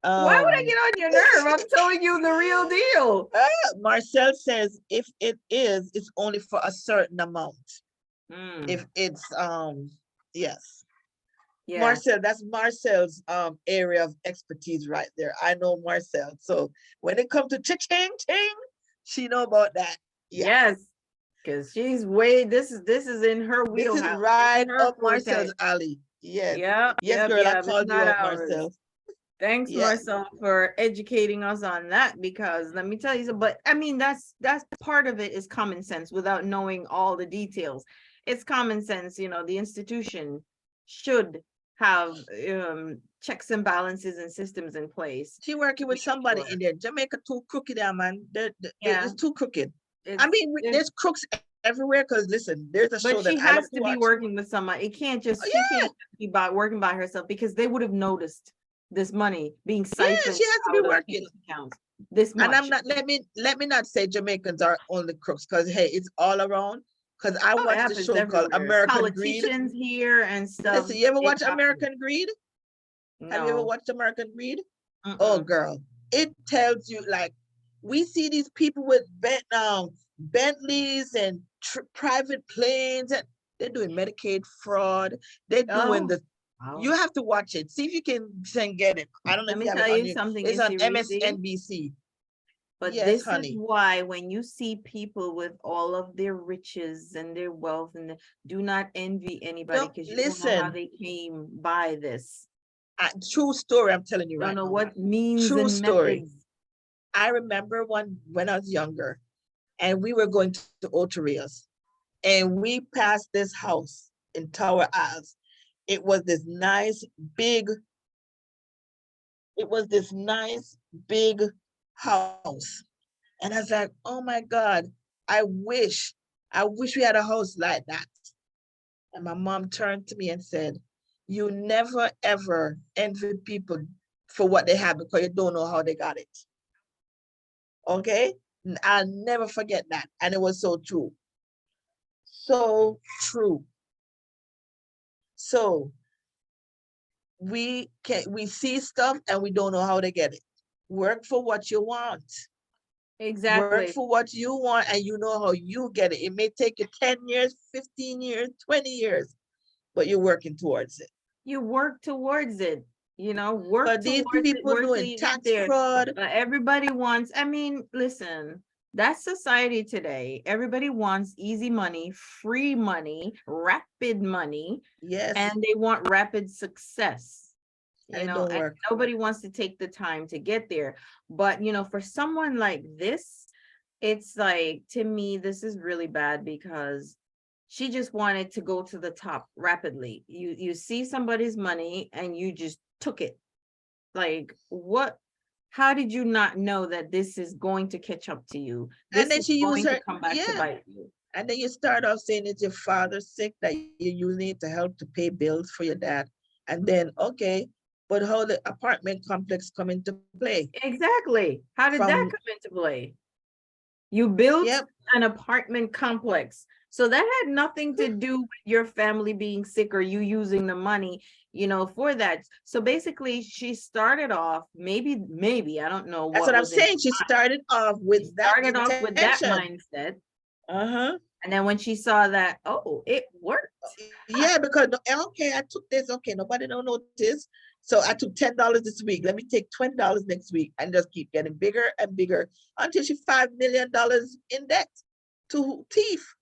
Why would I get on your nerve? I'm telling you the real deal. Marcel says if it is, it's only for a certain amount. If it's yes. Yeah. Marcel, that's Marcel's area of expertise right there. I know Marcel. So when it comes to ching ching, she know about that. Yeah. Yes. Because she's this is in her This is wheelhouse. right Her up forte. Marcel's alley. Yes. Yeah, Yes, yeah, girl, I yeah. It's called you not out, ours. Marcel. Thanks, Yes. Marcel, for educating us on that, because let me tell you, but I mean, that's part of it is common sense without knowing all the details. It's common sense, the institution should have checks and balances and systems in place. She working with somebody Sure. in there. Jamaica too crooked there, man. Yeah, It's too crooked. it's, I mean, there's crooks everywhere because listen, there's a but show that she I love has to to be watch. working with somebody. It can't Oh, she yeah, can't be working by herself, because they would have noticed this money being yeah, siphoned she has to be out of working. people's accounts this And I'm much. not let me not say Jamaicans are only crooks because hey, it's all around. Because I Oh, it watched the happens show called everywhere. American Greed. Politicians here and stuff. Listen, you ever It watch happens. American Greed? Have you ever No. watched American Greed? Oh, Mm-mm. girl, it tells you like we see these people with Bentleys and private planes, and they're doing Medicaid fraud. They're doing Oh, the. wow. You have to watch it. See if you can get it. I don't know Let if you me have tell it on you you. something, It's you on see, Reese. MSNBC. But Yes, this is honey. why when you see people with all of their riches and their wealth, and do not envy anybody, Don't because you don't know how listen. they came by this. True story. I'm telling you Don't right know now. what means True and story. methods. I remember when I was younger, and we were going to Oterias, and we passed this house in Tower Isles. It was this nice big. It was this nice big house, and I was like, "Oh my God, I wish we had a house like that." And my mom turned to me and said, "You never ever envy people for what they have because you don't know how they got it." Okay? I'll never forget that. And it was so true. So true. So we see stuff and we don't know how to get it. Work for what you want. Work Exactly. for what you want and you know how you get it. It may take you 10 years, 15 years, 20 years, but you're working towards it. You work towards it, work But these towards it, people work till doing you get tax there. fraud, But everybody wants, I mean, listen, that's society today. Everybody wants easy money, free money, rapid money, yes, and they want rapid success, and it don't and work. nobody wants to take the time to get there. But, for someone like this, it's like, to me, this is really bad, because she just wanted to go to the top rapidly. You see somebody's money and you just took it. Like, what? How did you not know that this is going to catch up to you? And This then is she used going to her, come back to yeah. bite you. And then you start off saying it's your father's sick that you're using it to help to pay bills for your dad. And then, okay, but how the apartment complex come into play? Exactly. How did that From, come into play? You built yep. an apartment complex. So that had nothing to do with your family being sick or you using the money, for that. So basically, she started off, maybe, I don't know That's what what I'm was in, saying. She started off she with that started off with that intention. mindset. Uh-huh. And then when she saw that, oh, it worked. Yeah, because okay, I took this. Okay, nobody don't notice. So I took $10 this week. Let me take $20 next week and just keep getting bigger and bigger until she $5 million in debt to thief.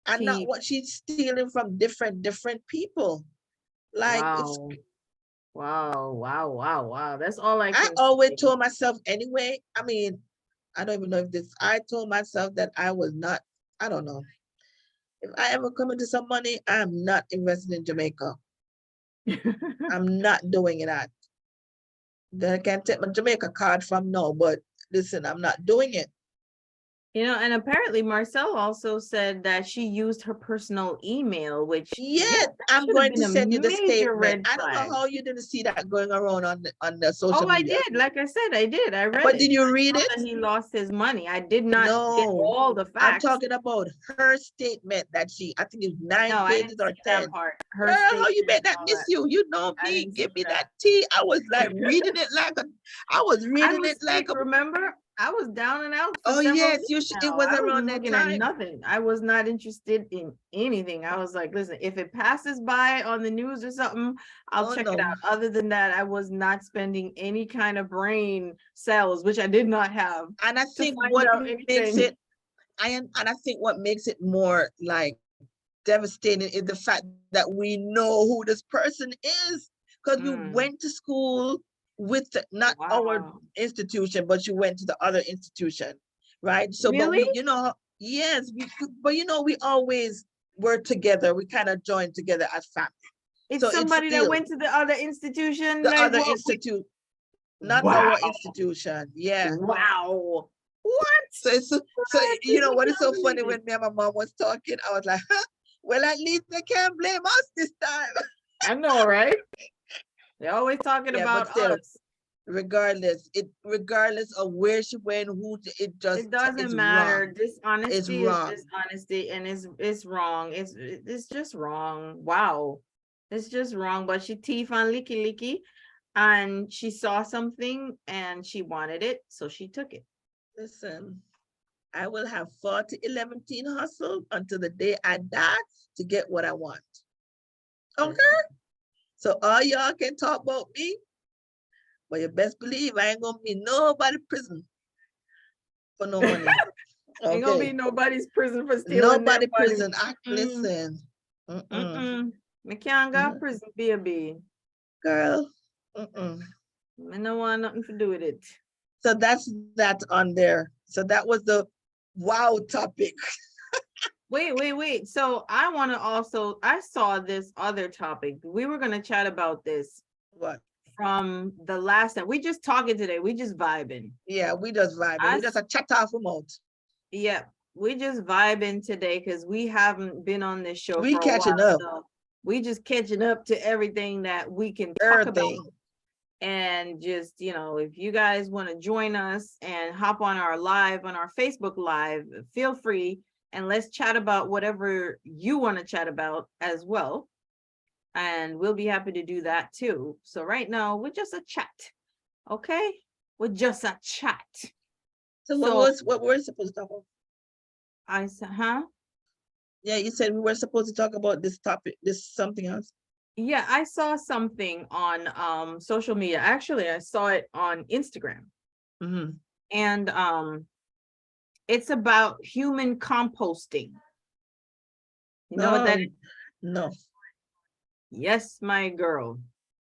And not She, what she's stealing from different people. Like it's wow, wow, wow, wow, wow. That's all I I can always say. told myself anyway. I mean, I don't even know if this I told myself that I was not, I don't know. If I ever come into some money, I'm not investing in Jamaica. I'm not doing it at. Then I can take my Jamaica card from now, but listen, I'm not doing it. You know, and apparently Marcel also said that she used her personal email, which, yeah, Yes, that I'm should have going been to a send you the major statement. red I don't know flag. how you didn't see that going around on the social Oh, I media. did. Like I said, I did. I read But it. did you I read saw it? that he lost his money. I did not get No. all the I'm facts. talking about her statement that I think it's No, 9 I pages didn't or see that 10. part. Her Girl, how you statement make and that all miss that. you? You know I me. didn't Give see me that. that tea. I was like reading it I was I reading was it like sick, a, remember? I was down and out for oh several yes, weeks it now. was I around wasn't that looking at time. nothing. I was not interested in anything. I was like, listen, if it passes by on the news or something, I'll Oh check it no. out. Other than that, I was not spending any kind of brain cells, which I did not have, And I to think find what out makes anything. it and I think what makes it more like devastating is the fact that we know who this person is because you Mm, went to school with not our wow. institution, but you went to the other institution, right? So, but Really? we, yes, but we always were together. We kind of joined together as family. It's So it's somebody that still went to the other institution. the Like, other what? institute, not Wow. our institution. Yeah. Wow. What? So it's so What? you know what is I so can't funny believe it. when me and my mom was talking, I was like, huh, well, at least they can't blame us this time. I know, right? They're always talking Yeah, but about still, us. regardless of where she went, It doesn't it's matter. wrong. It's Dishonesty is wrong. dishonesty, and it's wrong. It's just wrong. Wow, it's just wrong. But she teeth on licky licky, and she saw something and she wanted it, so she took it. Listen, I will have 40, 11 teen hustle until the day I die to get what I want. Okay? Listen, So all y'all can talk about me, but you best believe I ain't gonna be nobody prison for no money. ain't gonna be Okay? nobody's prison for stealing their Nobody money. prison. I Mm, listen. Mm-mm. Me can't go Mm, prison, baby. girl. Mm-mm. Me no want nothing to do with it. So that's that on there. So that was the wow topic. Wait. So I want to also, I saw this other topic. We were going to chat about this What? from the last time. We just talking today. We just vibing. Yeah, we just vibing. I, We just a chat off them out. yeah, we just vibing today because we haven't been on this show We for a catching while. up. So we just catching up to everything that we can talk about. Everything. And just, if you guys want to join us and hop on our live, on our Facebook live, feel free, and let's chat about whatever you want to chat about as well. And we'll be happy to do that too. So right now we're just a chat. Okay, we're just a chat. So So what we're supposed to talk about? I said, huh? Yeah, you said we were supposed to talk about this topic, this something else. Yeah, I saw something on social media. Actually, I saw it on Instagram. Mm-hmm. And it's about human composting. You know what that is? No. Yes, my girl.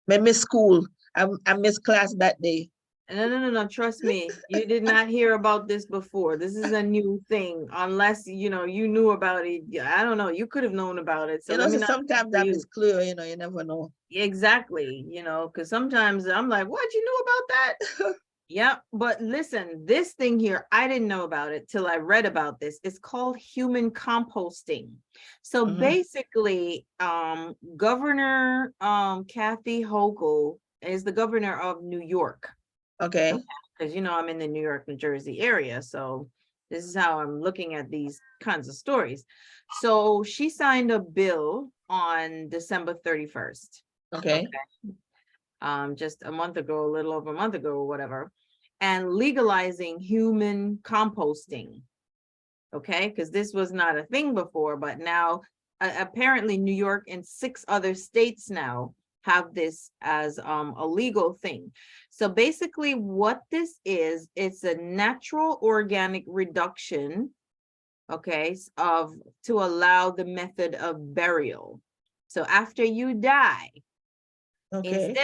I miss school. I missed class that day. No. Trust me, you did not hear about this before. This is a new thing. Unless you knew about it. I don't know. You could have known about it. So let me So not speak sometimes for I you. miss clue, you never know. Exactly. Because sometimes I'm like, what, you knew about that? Yeah, but listen, this thing here, I didn't know about it till I read about this. It's called human composting. So Mm-hmm. basically, Governor Kathy Hochul is the governor of New York. Okay. Because I'm in the New York, New Jersey area. So this is how I'm looking at these kinds of stories. So she signed a bill on December 31st. Okay. Just a month ago, a little over a month ago or whatever, and legalizing human composting. Okay, because this was not a thing before, but now apparently New York and 6 other states now have this as a legal thing. So basically what this is, it's a natural organic reduction, okay, to allow the method of burial. So after you die, Okay.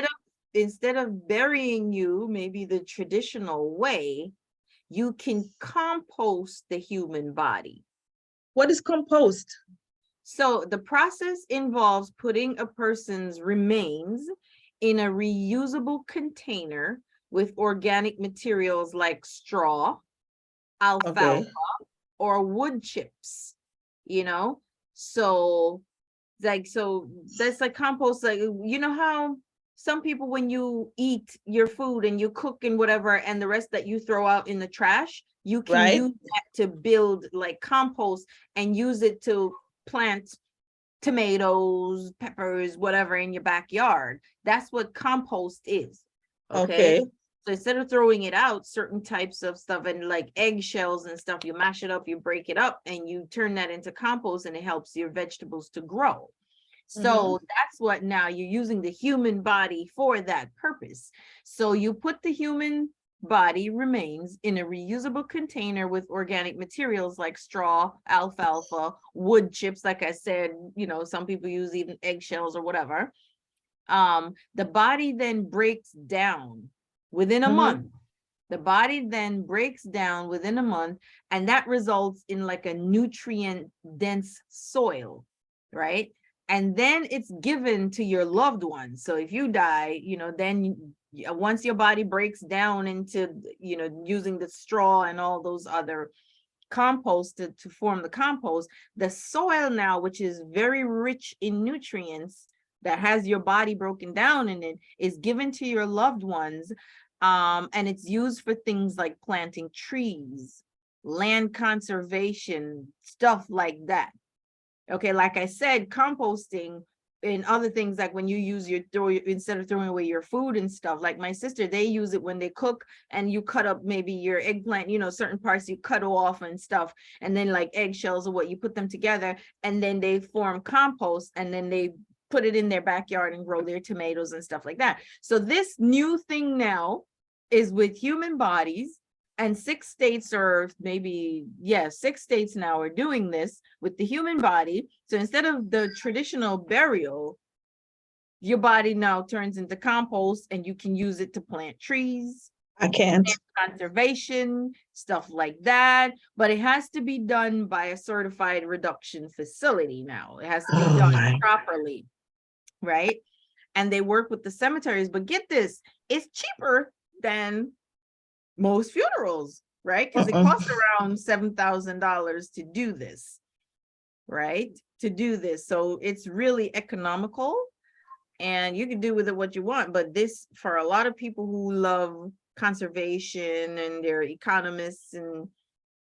instead of burying you maybe the traditional way, you can compost the human body. What is compost? So the process involves putting a person's remains in a reusable container with organic materials like straw, alfalfa, Okay. or wood chips, you know? So like, so that's like compost, like, you know how some people, when you eat your food and you cook and whatever, and the rest that you throw out in the trash, you can Right? use that to build like compost and use it to plant tomatoes, peppers, whatever in your backyard. That's what compost is. Okay. Okay. So instead of throwing it out, certain types of stuff and like eggshells and stuff, you mash it up, you break it up, and you turn that into compost, and it helps your vegetables to grow. So that's what, now you're using the human body for that purpose. So you put the human body remains in a reusable container with organic materials like straw, alfalfa, wood chips. Like I said, you know, some people use even eggshells or whatever. The body then breaks down within a month. The body then breaks down within a month, and that results in like a nutrient dense soil, right? And then it's given to your loved ones. So if you die, you know, then once your body breaks down into, you know, using the straw and all those other compost to form the compost, the soil now, which is very rich in nutrients, that has your body broken down in it, is given to your loved ones. And it's used for things like planting trees, land conservation, stuff like that. Okay, like I said, composting and other things, like when you use instead of throwing away your food and stuff, like my sister, they use it when they cook, and you cut up maybe your eggplant, you know, certain parts you cut off and stuff, and then like eggshells or what, you put them together, and then they form compost, and then they put it in their backyard and grow their tomatoes and stuff like that. So this new thing now is with human bodies, and 6 states, or maybe, yeah, 6 states now are doing this with the human body. So instead of the traditional burial, your body now turns into compost, and you can use it to plant trees, I can't. conservation, stuff like that. But it has to be done by a certified reduction facility now. It has to be Oh done my. properly, right? And they work with the cemeteries, but get this, it's cheaper than most funerals, right? Because it costs around $7,000 to do this, right? To do this. So it's really economical, and you can do with it what you want. But this, for a lot of people who love conservation, and they're economists, and,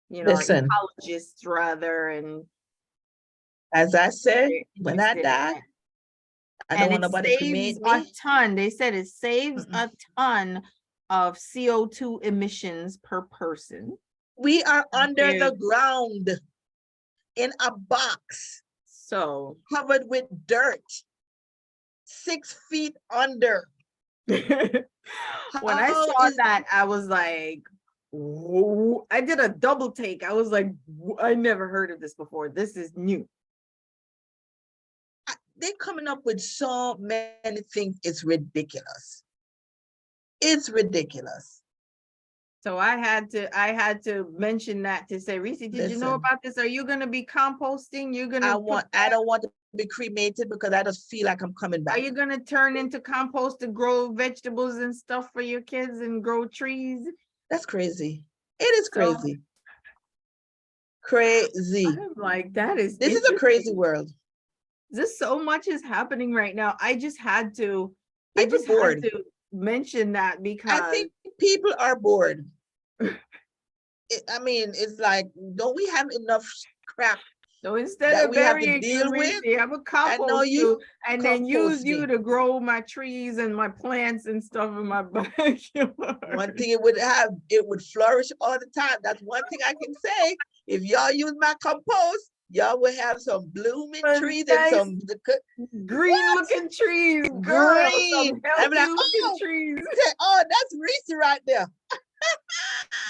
you know, are Listen, ecologists rather, and as I said, they're when I interested in die, it. I don't And want it nobody to cremate saves a me. ton. They said it saves a ton of CO2 emissions per person. We are under the Compared- ground in a box So covered with dirt, 6 feet under. when I How saw is that, I was like, whoa. I did a double take. I was like, I never heard of this before. This is new. they coming up with so many things? It's ridiculous. It's ridiculous. So I had to mention that to say, Reese, did you know Listen, about this? Are you going to be composting? You're going to put I don't want to be cremated because I just feel like I'm coming Are back. you going to turn into compost to grow vegetables and stuff for your kids and grow trees? That's crazy. It is So crazy. Crazy. I'm like, that is This is a crazy interesting. world. Just so much is happening right now. I just had to People bored. mention that I because think people are bored. I mean, it's like, don't we have enough crap so instead that of we have to burying you, deal Reese, with? I'm a I know compost you you and then use compost you me. to grow my trees and my plants and stuff in my backyard. One thing it would have, it would flourish all the time. That's one thing I can say. If y'all use my compost, y'all will have some blooming trees and Nice some green looking trees, girl. Some green. I'm healthy like, looking trees. oh, that's Reese right there.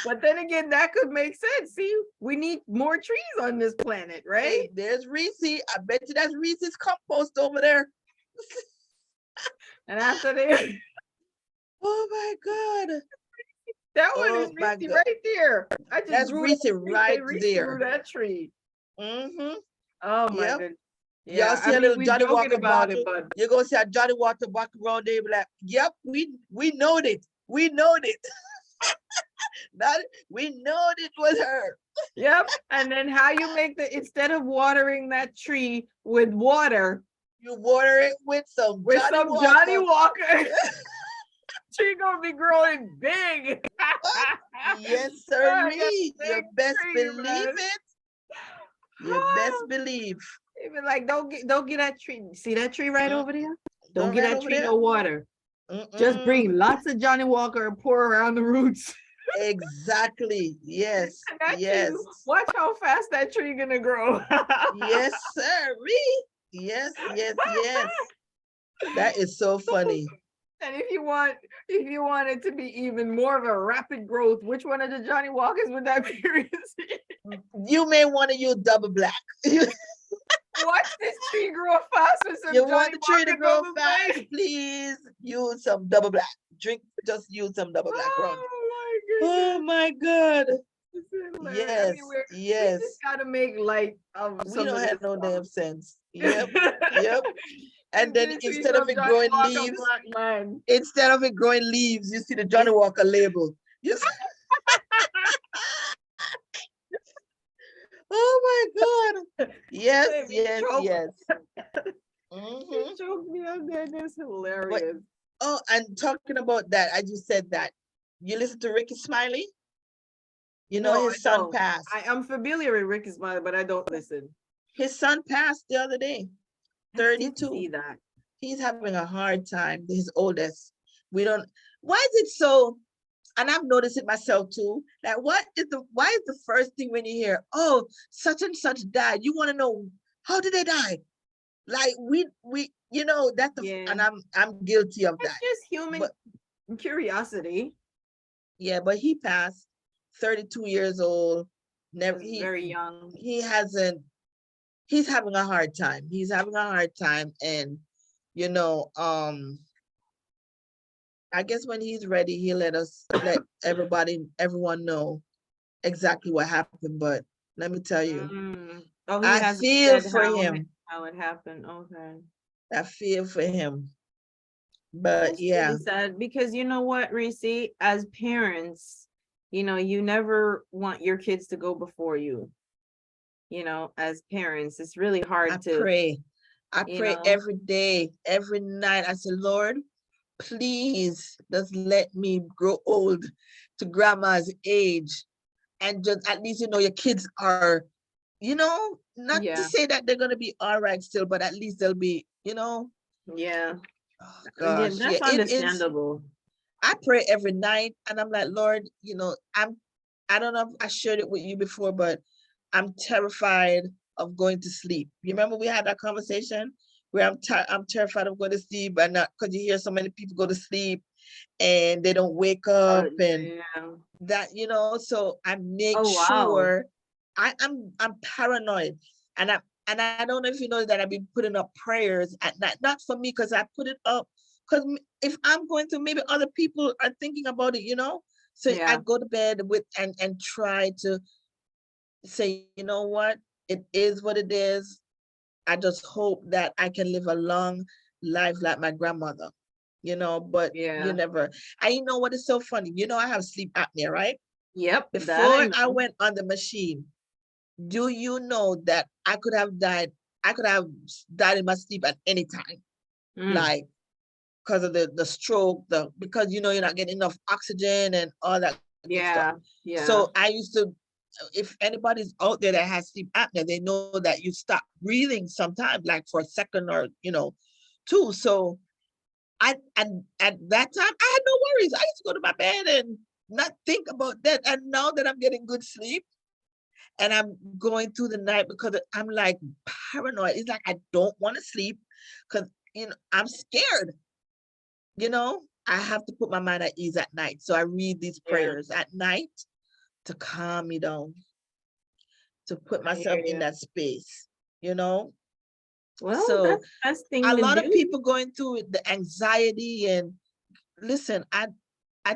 But then again, that could make sense. See, we need more trees on this planet, right? Hey, there's Reese. I bet you that's Reese's compost over there. And after they Oh my God. that one is Oh my Reese God. right there. I just That's grew Reese that right Reese grew there. that tree. Mm-hmm. Oh my Yep. goodness. Y'all Yeah, see I a mean, little we Johnny joking Walker about it, bottle. but You're gonna see a Johnny Walker walk around there, be like, yep, we know it. We know it. Not, we know it was her. Yep. And then how you make instead of watering that tree with water, You water it with some with Johnny some Johnny Walker. Walker, tree gonna be growing big. Yes, Oh, yeah, sirree. You big best tree, believe man. it. You best believe. Even like, don't get that tree. See that tree right Mm, over there? Don't Don't get right that over tree there. no water. Just Mm-mm. bring lots of Johnny Walker and pour around the roots. Exactly. Yes. And that tree, Yes. watch how fast that tree gonna grow. Yes, sirree. Yes, yes, yes. That is so funny. And if you want it to be even more of a rapid growth, which one of the Johnny Walkers would that be? You may want to use double black. Watch this tree grow fast with some You Johnny want the tree to Walker grow double fast, black. please use some double black. Just use some double black run. Oh my Oh goodness. my God. This is hilarious. I mean, Yes, we just yes. gotta make light of We some don't of this have no stuff. damn sense. Yep, yep. And In then case we instead of some it Johnny growing Walker leaves, black man. you see the Johnny Walker label. Yes. Oh my God. Yes, Made me yes, choke. yes. You Hmm. choked me on there. That's But hilarious. oh, and talking about that, I just said that. You listen to Ricky Smiley? You know No, I his son don't. passed. I am familiar with Ricky Smiley, but I don't listen. His son passed the other day, I did 32. see that. He's having a hard time, his oldest. We don't, why is it so, and I've noticed it myself too, that why is the first thing when you hear, oh, such and such died, you want to know, how did they die? Like that's Yeah. and I'm guilty of It's that. just human But curiosity. yeah, but he passed 32 years old. Never It's very young. he hasn't he's having a hard time. He's having a hard time. And you know, I guess when he's ready, he'll let everyone know exactly what happened. But let me tell you, Mm. Oh, he I hasn't feel said for him. how it happened. Okay. I feel for him. But That's yeah, really sad because you know what, Reese, as parents, you never want your kids to go before you. As parents, it's really I hard to, pray. I you pray know, every day, every night. I say, Lord, please just let me grow old to grandma's age. And just at least, your kids are, not to yeah, say that they're going to be all right still, but at least they'll be, yeah. oh Yeah, gosh. Yeah, that's it is. understandable. I pray every night and I'm like, Lord, I don't know if I shared it with you before, but I'm terrified of going to sleep. You remember we had that conversation where I'm terrified of going to sleep, and not because you hear so many people go to sleep and they don't wake up and Yeah. that, so I make Oh, wow. sure I'm paranoid. And I don't know if you know that I've been putting up prayers at night, not for me, because I put it up because if I'm going through, maybe other people are thinking about it. So I Yeah. go to bed with and try to say, you know what, it is what it is. I just hope that I can live a long life like my grandmother, but you Yeah. never. And you know what is so funny? I have sleep apnea, right? Yep. That I Before I know. went on the machine, do you know that I could have died in my sleep at any time, Mm. like because of the stroke, because you're not getting enough oxygen and all that good stuff. Yeah. So Yeah. I used to, if anybody's out there that has sleep apnea, they know that you stop breathing sometimes, like for a second or two. So and at that time I had no worries. I used to go to my bed and not think about that. And now that I'm getting good sleep and I'm going through the night because I'm like paranoid. It's like I don't want to sleep because I'm scared. I have to put my mind at ease at night. So I read these Yeah. prayers at night to calm me down, to put I hear myself in you. that space, you know? Well, So that's the best a thing to lot of do. people going through the anxiety and listen, I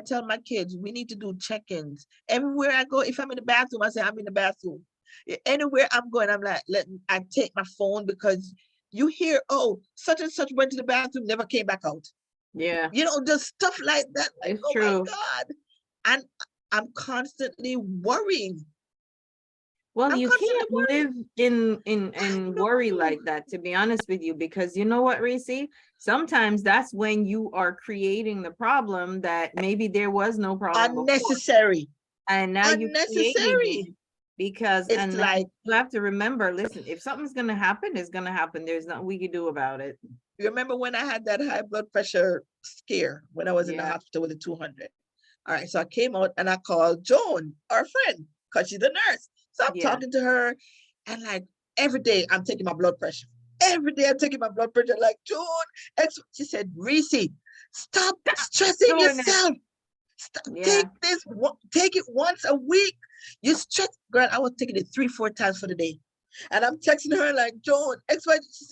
tell my kids we need to do check-ins. Everywhere I go, if I'm in the bathroom, I say I'm in the bathroom. Anywhere I'm going, I'm like, I take my phone because you hear, oh, such and such went to the bathroom, never came back out. Yeah. Just stuff like that. Like, It's oh my true. God. And I'm constantly worrying. Well, I'm you constantly can't worrying. live in I worry know. like that, to be honest with you, because you know what, Reese? Sometimes that's when you are creating the problem that maybe there was no problem before, Unnecessary. and now you created it Unnecessary. because, It's and then like, you have to remember, listen, if something's gonna happen, it's gonna happen. There's nothing we can do about it. you remember when I had that high blood pressure scare when I was in the Yeah, hospital with the 200? All right, so I came out and I called Joan, our friend, because she's a nurse. So I'm yeah. talking to her, and like every day I'm taking my blood pressure. Every day I'm taking my blood pressure. Like, Joan, she said, Reese, stop stressing Doing it. yourself. Stop, Yeah. take it once a week. You stress, girl. I was taking it 3, 4 times for the day, and I'm texting her like, Joan, X, Y. She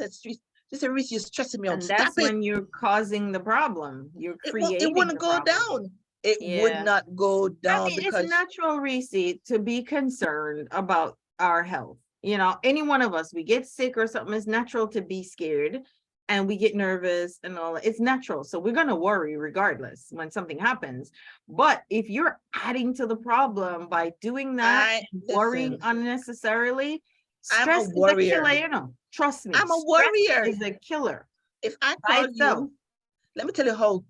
said, Reese, you're stressing me out. And Stop that's it. when you're causing the problem. You're It creating wouldn't the go problem. down. It would Yeah. not go I down mean, it's because natural, Reese, to be concerned about our health. You know, any one of us, we get sick or something, it's natural to be scared and we get nervous and all that. It's natural. So we're going to worry regardless when something happens. But if you're adding to the problem by doing that I and worrying listen. unnecessarily, I'm a stress is a killer, warrior. you know. Trust me, I'm a stress warrior. is a killer If I by call itself. you, let me tell you how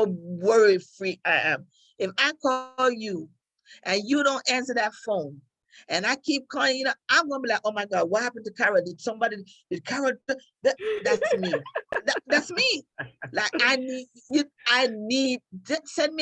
worry free I am. If I call you and you don't answer that phone, and I keep calling, I'm gonna be like, oh my God, what happened to Carol? Did Carol? That's me. That's me. Like send me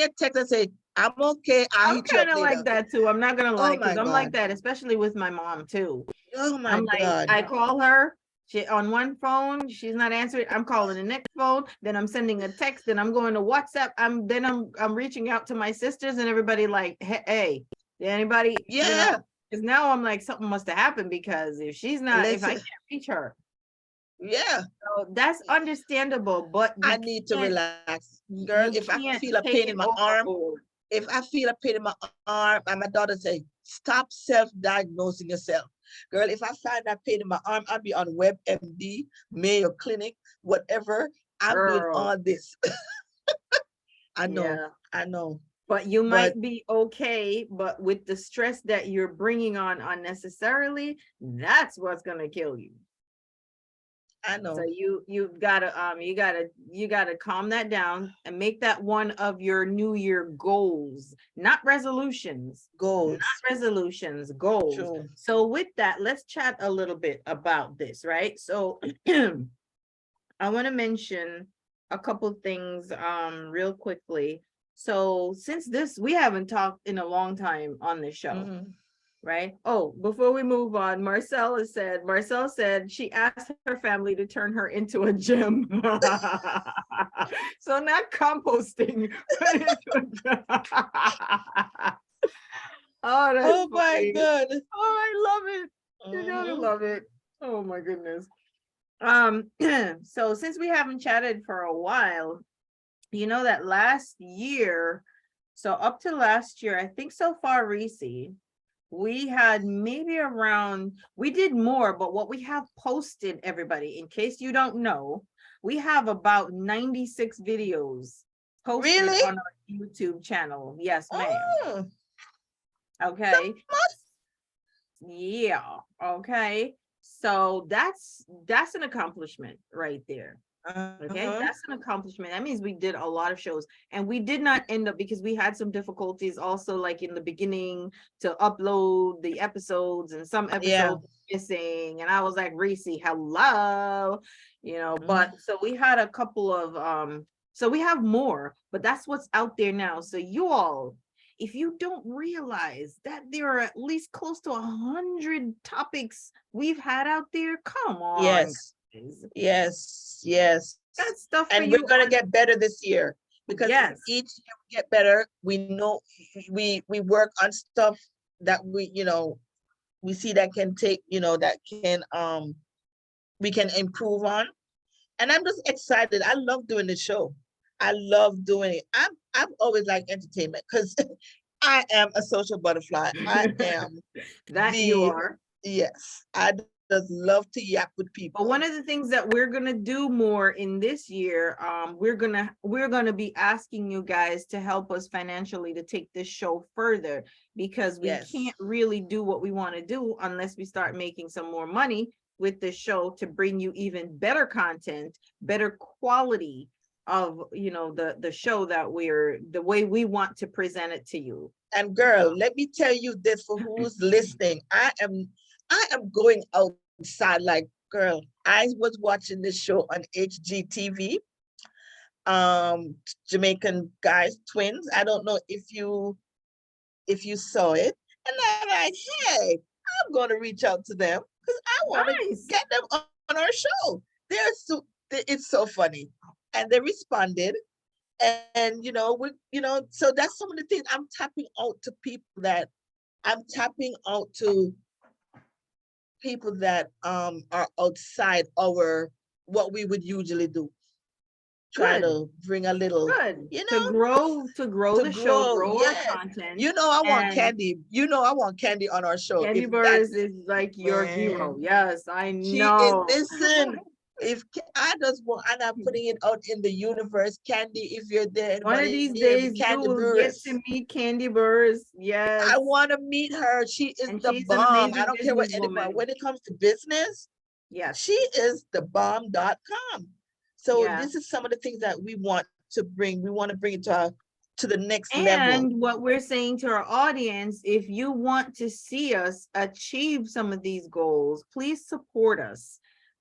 a text and say, I'm okay. I'll I'm hit you up kind of later. like that too. I'm not gonna Oh lie, because my I'm like God. that, especially with my mom too. Oh my I'm like, God. I call her, she on one phone, she's not answering. I'm calling the next phone, then I'm sending a text, then I'm going to WhatsApp. I'm reaching out to my sisters and everybody like, hey, did anybody, Yeah. because now I'm like, something must have happened, because if I Listen. can't reach her, Yeah. so that's understandable, but I need to relax. Girl, if you I feel a can't pain in take my it arm, overboard. if I feel a pain in my arm, and my daughter say, stop self-diagnosing yourself. Girl, if I find that pain in my arm, I'll be on WebMD, Mayo Clinic, whatever. I'm doing Girl, all this. I know, yeah. I know. But you But might be okay, but with the stress that you're bringing on unnecessarily, that's what's gonna kill you. I So know you gotta calm that down and make that one of your New Year goals, not resolutions, not goals. resolutions, goals. True. So with that, let's chat a little bit about this, right? So I want to mention a couple things real quickly. So since this we haven't talked in a long time on this show, Mhm. right? Oh, before we move on, Marcel said she asked her family to turn her into a gym. So not composting, but into a gym. Oh, that's Oh my funny. God. Oh, I love it. You gotta Mhm. love it. Oh my goodness. So since we haven't chatted for a while, you know that last year, so up to last year, I think so far, Reese, we had maybe around, we did more, but what we have posted, everybody, in case you don't know, we have about 96 videos posted Really? on our YouTube channel. Yes, ma'am. Oh, Okay. that much? Yeah. Okay. So that's an accomplishment right there. Okay, Uh-huh. that's an accomplishment. That means we did a lot of shows, and we did not end up, because we had some difficulties also, like in the beginning, to upload the episodes, and some Yeah. episodes missing. And I was like, Reese, hello, Mhm. but so we had a couple of so we have more, but that's what's out there now. So you all, if you don't realize that there are at least close to 100 topics we've had out there, come on, Yes. guys. Yes. Yes. Got stuff for And we're you gonna on. get better this year because Yes. each year we get better. We know we work on stuff that we see that can take, that can we can improve on. And I'm just excited. I love doing the show. I love doing it. I've always liked entertainment because I am a social butterfly. I am That you the are. yes. I just love to yap with But people. one of the things that we're gonna do more in this year, we're gonna be asking you guys to help us financially to take this show further, because we Yes. can't really do what we want to do unless we start making some more money with this show to bring you even better content, better quality of, you know, the show that the way we want to present it to you. And girl, let me tell you this for who's listening. I am going outside like, girl, I was watching this show on HGTV, um, Jamaican guys, twins. I don't know if you saw it. And I'm like, hey, I'm gonna reach out to them because I want to Nice. get them on our show. It's so funny. And they responded. And so that's some of the things I'm tapping out to people that I'm tapping out to people that are outside our what we would usually do. Try Good. to bring a little, Good. you To know, grow to the show, grow. grow our Yes. content. I want And Candy. I want Candy on our show. Candy If that Burrs is like your hero. man, Yes, I she is, know. listen, if I just want, and I'm putting it out in the universe, Candy, if you're there, One of anybody these near me, days you Candy will get Burris. to meet Candy Burrs. Yes. I want to meet her. She is And the she's an bomb. I amazing don't care what anybody, businesswoman. when it comes to business, Yes. she is the bomb.com. So Yeah. this is some of the things that we want to bring. We want to bring it to the next level. And what we're saying to our audience, if you want to see us achieve some of these goals, please support us.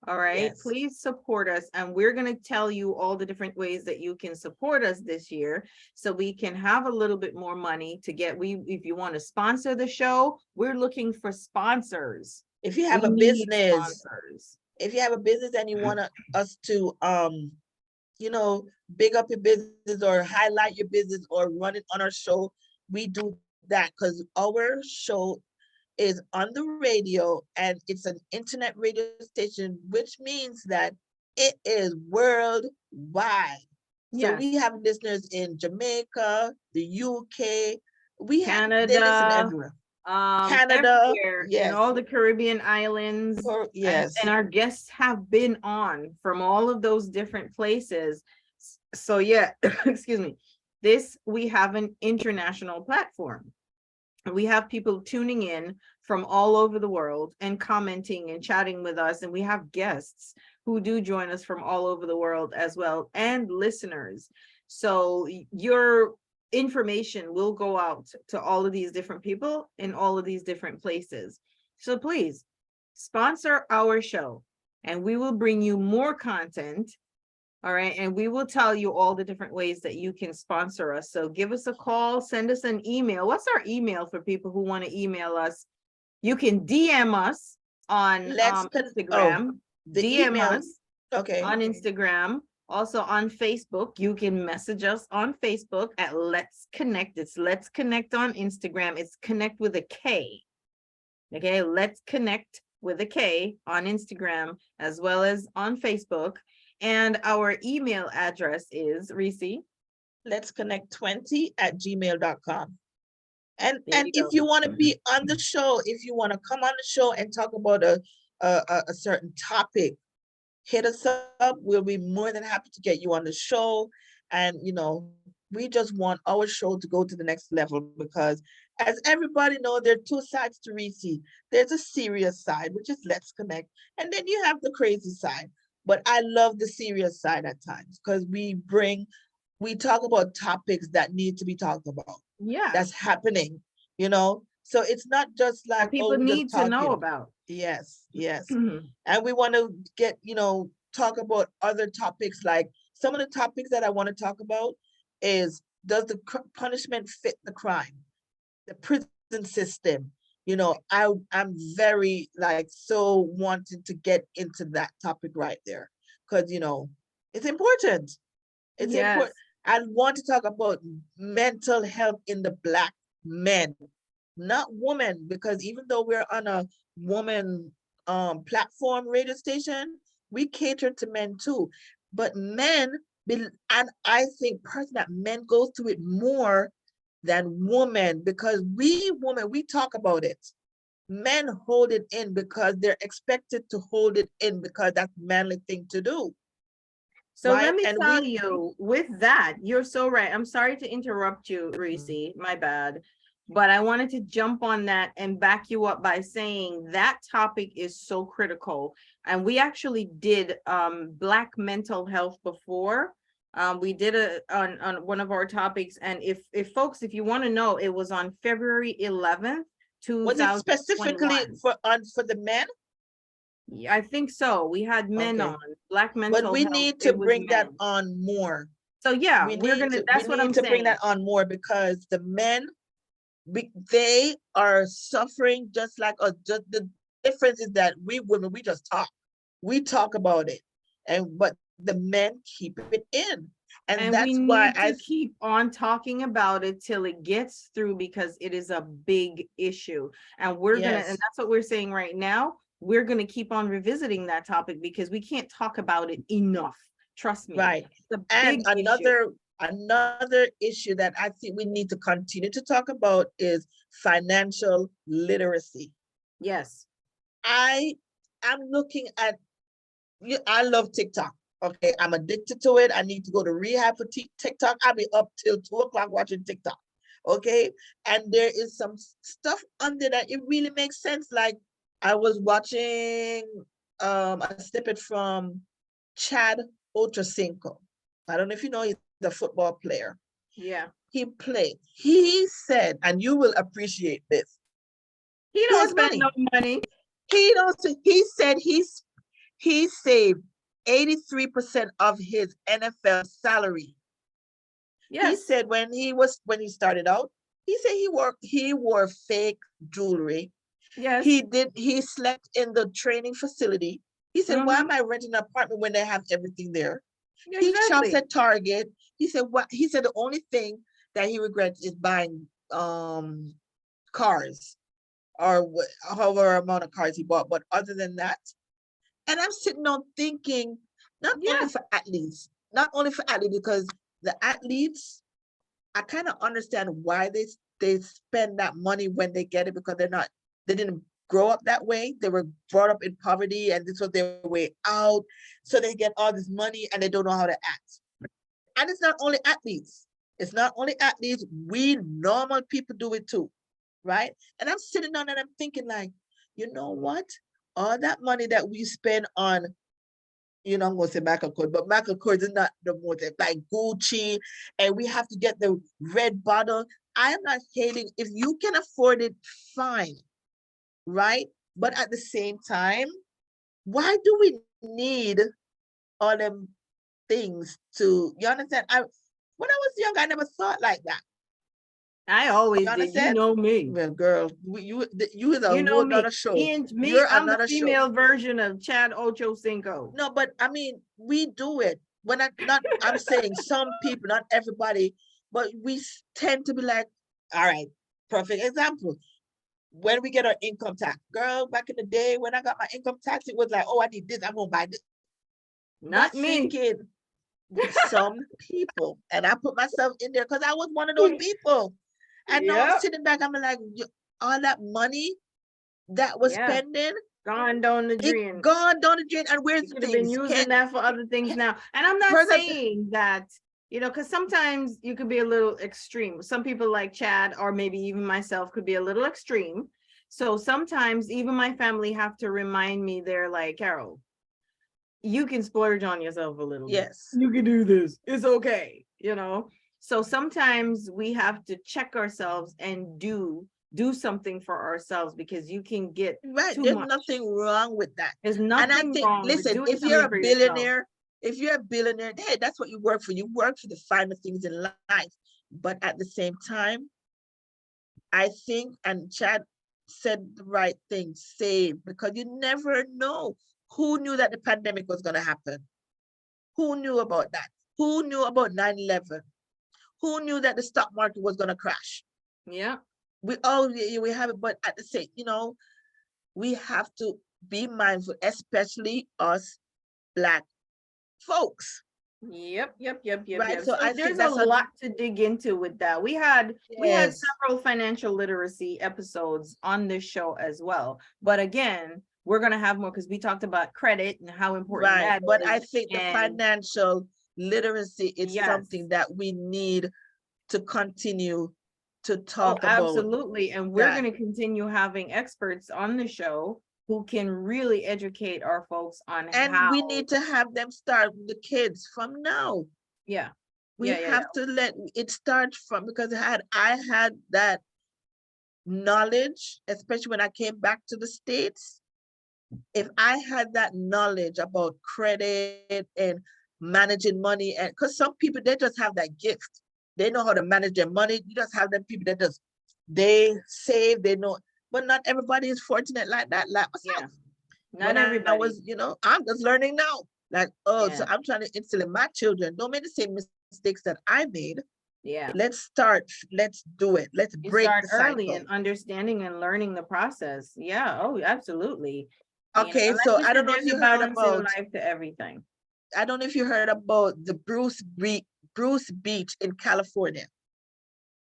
All right. Yes. Please support us. And we're going to tell you all the different ways that you can support us this year so we can have a little bit more money to if you want to sponsor the show, we're looking for sponsors. If you have We a need business, sponsors. if you have a business and you want us to you know, big up your business or highlight your business or run it on our show, we do that because our show is on the radio and it's an internet radio station, which means that it is worldwide. So Yes. we have listeners in Jamaica, the UK, they listen Canada, everywhere. Canada, everywhere in yes, all the Caribbean islands, and yes. our guests have been on from all of those different places. So yeah, excuse me. We have an international platform. We have people tuning in from all over the world and commenting and chatting with us, and we have guests who do join us from all over the world as well, and listeners. So your information will go out to all of these different people in all of these different places. So please sponsor our show and we will bring you more content. All right. And we will tell you all the different ways that you can sponsor us. So give us a call, send us an email. What's our email for people who want to email us? You can DM us on Instagram, The DM email. us Okay. on Instagram, also on Facebook. You can message us on Facebook at Let's Connect. It's Let's Connect on Instagram. It's Connect with a K. Okay, Let's Connect with a K on Instagram as well as on Facebook. And our email address is Reese. Let's connect 20@gmail.com. And You if go. you want to be on the show, if you want to come on the show and talk about a certain topic, hit us up. We'll be more than happy to get you on the show. And we just want our show to go to the next level because, as everybody know, there are two sides to Reese. There's a serious side, which is Let's Connect, and then you have the crazy side. But I love the serious side at times because we talk about topics that need to be talked about, Yeah. that's happening, you know. So it's not just like, That oh, people we're just need to know talking. about. Yes, yes. And we want to talk about other topics. Like some of the topics that I want to talk about is, does the punishment fit the crime? The prison system. I'm very like so wanting to get into that topic right there because it's important. It's important. Yes. I want to talk about mental health in the Black men, not women, because even though we're on a woman platform radio station, we cater to men too. But men, and I think personally that men go through it more than women because we women, we talk about it. Men hold it in because they're expected to hold it in because that's manly thing to do, So let right? me And tell we you, with that, you're so right. I'm sorry to interrupt you, Reese, my bad. But I wanted to jump on that and back you up by saying that topic is so critical. And we actually did Black mental health before. We did it on one of our topics. And if folks, if you want to know, it was on February 11th, was it specifically 2021. for the men, Yeah, I think so. We had men okay, on Black but mental we health. need to It was bring that men. on more. So yeah, we're gonna, We that's what need I'm to bring saying. that on more because the men, they are suffering just like us. Just the difference is that we women, we talk about it, and but the men keep it in, and And we that's why need to keep on talking about it till it gets through because it is a big issue. And we're gonna, and yes, that's what we're saying right now. We're gonna keep on revisiting that topic because we can't talk about it enough. Trust me, right. it's a And big issue. another issue that I think we need to continue to talk about is financial literacy. Yes. I am looking at, I love TikTok. Okay, I'm addicted to it. I need to go to rehab for TikTok. I'll be up till 2 o'clock watching TikTok. Okay, and there is some stuff on there that it really makes sense. Like I was watching a snippet from Chad Ochocinco. I don't know if you know, he's a football player. Yeah. He played. He said, and you will appreciate this. He He don't has spend no money. money. He don't. He said he saved 83% of his NFL salary. He Yes. said when he started out, he said he wore fake jewelry. Yes. He slept in the training facility. He said, why am Mm-hmm. I renting an apartment when they have everything there? He shops Exactly. at Target. He said the only thing that he regrets is buying cars, or however amount of cars he bought. But other than that, and I'm sitting on thinking, Yeah. not only for athletes, because the athletes, I kind of understand why they spend that money when they get it, because they didn't grow up that way. They were brought up in poverty, and this was their way out. So they get all this money and they don't know how to act. And it's not only athletes. It's not only athletes. We normal people do it too, right? And I'm sitting down and I'm thinking, like, you know what? All that money that we spend on, I'm going to say Michael Kors, but Michael Kors is not the most, like Gucci, and we have to get the red bottle. I am not hating. If you can afford it, fine, right? But at the same time, why do we need all them things you understand? When I was young, I never thought like that. I You always did. You understand? know me. Well, girl, you is a You know whole me. nother show. Me and me, You're I'm the another show. female version of Chad Ochocinco. No, but I mean, we do it. When I not, I'm saying some people, not everybody, but we tend to be like, all right, perfect example. When we get our income tax, girl, back in the day when I got my income tax, it was like, oh, I need this, I'm gonna buy this. Not Not me. thinking some people, and I put myself in there because I was one of those people. And now I'm Yep. sitting back, I'm like, all that money that was Yeah. spending, Gone down the it drain. gone down the drain. And where's You the could have been things? using that for other things now. And I'm not Person, saying that, because sometimes you could be a little extreme. Some people like Chad, or maybe even myself, could be a little extreme. So sometimes even my family have to remind me, they're like, Carol, you can splurge on yourself a little bit. yes, You can do this. It's okay. So sometimes we have to check ourselves and do something for ourselves, because you can get right. too There's much. nothing wrong with that. There's And I nothing think, wrong with listen, doing something for yourself. if you're a billionaire, hey, that's what you work for. You work for the finer things in life. But at the same time, I think, and Chad said the right thing, save, because you never know. Who knew that the pandemic was going to happen? Who knew about that? Who knew about 9/11? Who knew that the stock market was going to crash? Yeah. We have it, but at the same, we have to be mindful, especially us Black folks. right? Yep. So So I there's think a that's a lot to dig into with that. We had yes, several financial literacy episodes on this show as well. But again, we're gonna have more because we talked about credit and how important right. that But I is. think the And financial literacy is yes, something that we need to continue to oh, talk about absolutely. And we're that. gonna continue having experts on the show who can really educate our folks on And how, we need to have them start with the kids from now. yeah, We yeah. have to let it start from, because had I had that knowledge, especially when I came back to the States, if I had that knowledge about credit and managing money, and because some people they just have that gift, they know how to manage their money. You just have them people that just they save, they know, but not everybody is fortunate like that, like Yeah, myself. not When I everybody. was, I'm just learning now. Like, oh, so Yeah, I'm trying to instill in my children, don't make the same mistakes that I made. yeah. Let's start, let's do it, let's You break start the early cycle. in understanding and learning the process. Yeah. Oh, absolutely. Okay, And like so you I don't said, know if there's a you heard balance in about, life to everything. I don't know if you heard about the Bruce Beach in California.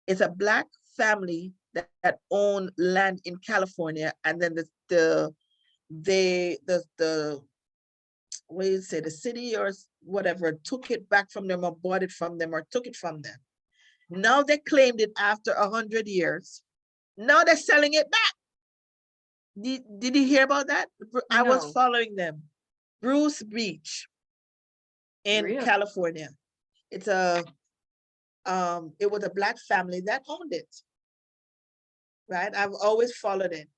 It's a black family that own land in California, and then the what do you say, the city or whatever took it back from them or bought it from them or took it from them. Now they claimed it after 100 years. Now they're selling it back. Did you hear about that? I was No, following them. Bruce Beach in real. California. It's a it was a black family that owned it, right? I've always followed it.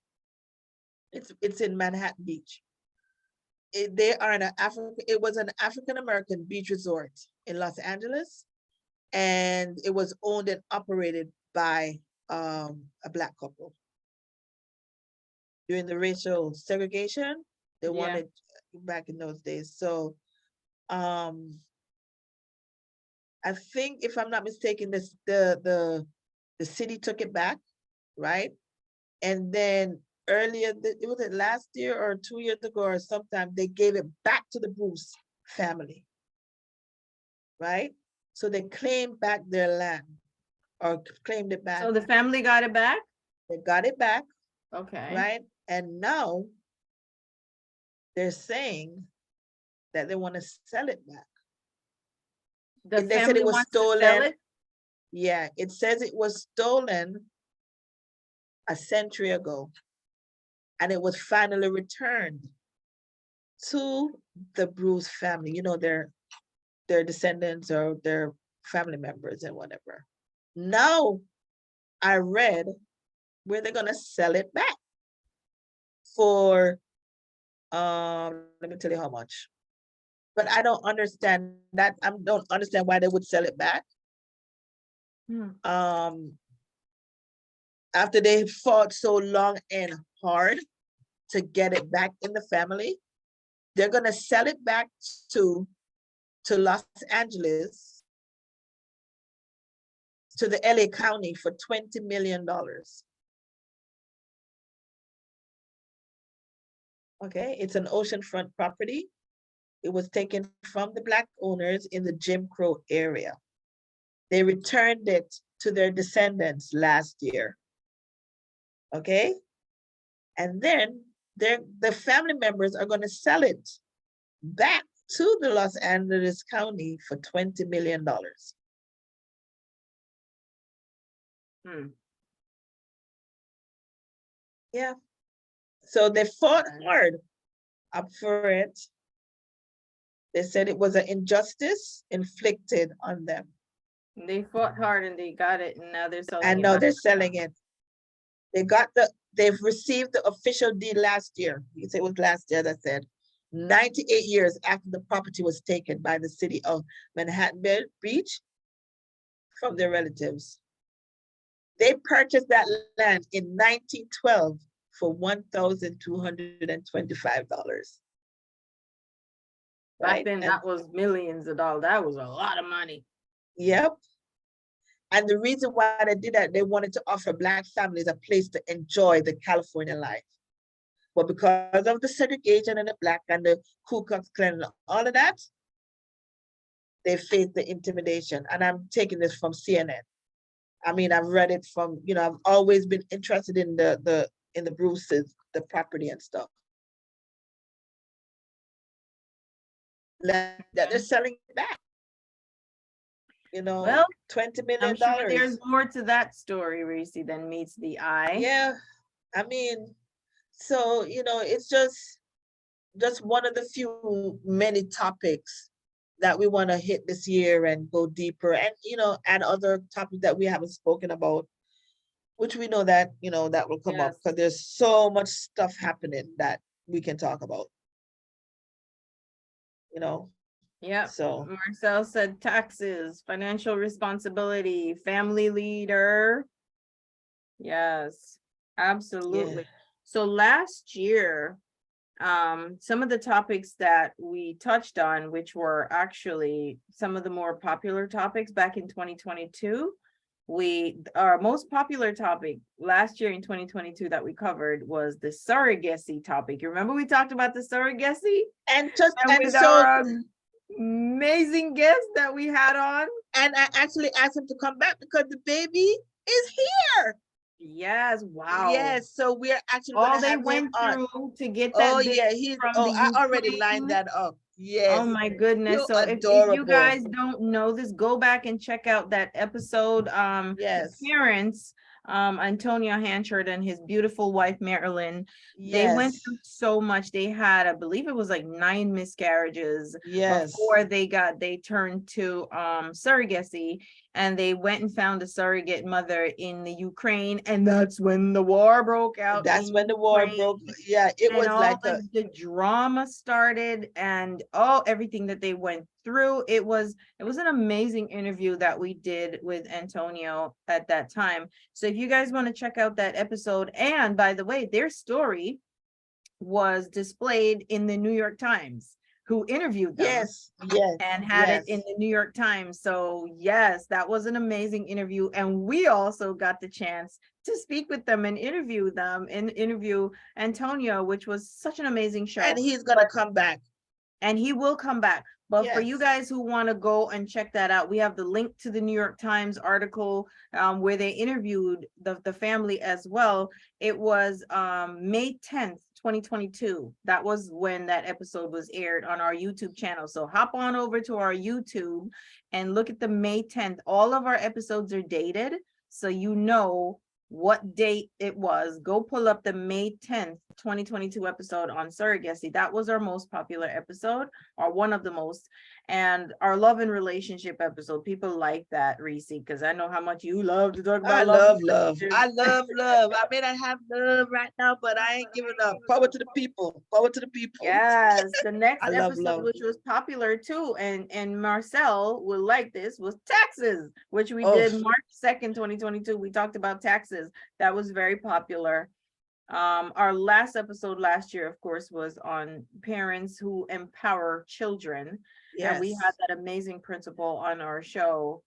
It's in Manhattan Beach. They are an African, it was an African American beach resort in Los Angeles, and it was owned and operated by a black couple. During the racial segregation, they Yeah. wanted back in those days. So um I think if I'm not mistaken, this the city took it back, right? And then earlier, it was it last year or 2 years ago or sometime, they gave it back to the Bruce family, right? So they claimed back their land or claimed it back. So the family got it back? They got it back, Okay. right? And now they're saying that they want to sell it back. The They said it family was wants to sell stolen. it? Yeah, it says it was stolen a century ago, and it was finally returned to the Bruce family, their descendants or their family members and whatever. Now I read where they're gonna sell it back for let me tell you how much. But I don't understand that. I don't understand why they would sell it back. Hmm. After they fought so long and hard to get it back in the family, they're gonna sell it back to to Los Angeles, to the LA County for $20 million. Okay, it's an oceanfront property. It was taken from the black owners in the Jim Crow area. They returned it to their descendants last year. Okay, and then the family members are going to sell it back to the Los Angeles County for $20 million. Hmm. Yeah. So they fought hard up for it. They said it was an injustice inflicted on them. They fought hard and they got it, and now they're selling And it now back. they're selling it. They've received the official deed last year. It was last year that said 98 years after the property was taken by the city of Manhattan Beach from their relatives. They purchased that land in 1912 for $1,225. Back Right? then, And that was millions of dollars. That was a lot of money. yep. And the reason why they did that, they wanted to offer black families a place to enjoy the California life. But because of the segregation and the black and the Ku Klux Klan and all of that, they face the intimidation. And I'm taking this from CNN. I mean, I've read it from, I've always been interested in the Bruce's, the property and stuff. That they're selling it back. Well, $20 I'm million. sure there's more to that story, Reese, than meets the eye. Yeah, I mean, so it's just one of the few many topics that we want to hit this year and go deeper, and add other topics that we haven't spoken about, which we know that that will come up, Yes. because there's so much stuff happening that we can talk about. Yep. So Marcel said taxes, financial responsibility, family leader. Yes, yeah, absolutely. So last year, some of the topics that we touched on, which were actually some of the more popular topics back in 2022, our most popular topic last year in 2022 that we covered was the surrogacy topic. You remember we talked about the surrogacy? and With our amazing guest that we had on. And I actually asked him to come back because the baby is here. Yes, wow. Yes, so we're actually all gonna they have him went on. through to get that Oh baby yeah, from the I already Ukraine. lined that up. Yes. Oh my goodness. You're So if you adorable. guys don't know this, go back and check out that episode. The Yes. parents, Antonio Hanchard and his beautiful wife Marilyn, they went Yes. through so much. They had, I believe it was like 9 miscarriages Yes. before they turned to surrogacy, and they went and found a surrogate mother in the Ukraine, and that's when the war broke out. That's when the war Ukraine. broke. Yeah, it And was all like the drama started, and everything that they went through. It was an amazing interview that we did with Antonio at that time. So if you guys want to check out that episode, and by the way, their story was displayed in the New York Times, who interviewed them. Yes. And had it in the New York Times. So yes, that was an amazing interview. And we also got the chance to speak with them and interview Antonio, which was such an amazing show. And he's gonna come back. And he will come back. But for you guys who want to go and check that out, we have the link to the New York Times article where they interviewed the family as well. It was May 10th, 2022. That was when that episode was aired on our YouTube channel. So hop on over to our YouTube and look at the May 10th. All of our episodes are dated, so you know what date it was. Go pull up the May 10th, 2022 episode on surrogacy. That was our most popular episode, or one of the most. And our love and relationship episode, people like that, Reese, because I know how much you love to talk about I love love. I love love. I mean, I have love right now, but I ain't giving up. Power to the people. Power to the people. Yes, the next I love episode, love. which was popular too, and Marcel will like this, was taxes, which we Oh. did March 2nd, 2022. We talked about taxes. That was very popular. Our last episode last year, of course, was on parents who empower children. And we had that amazing principal on our show.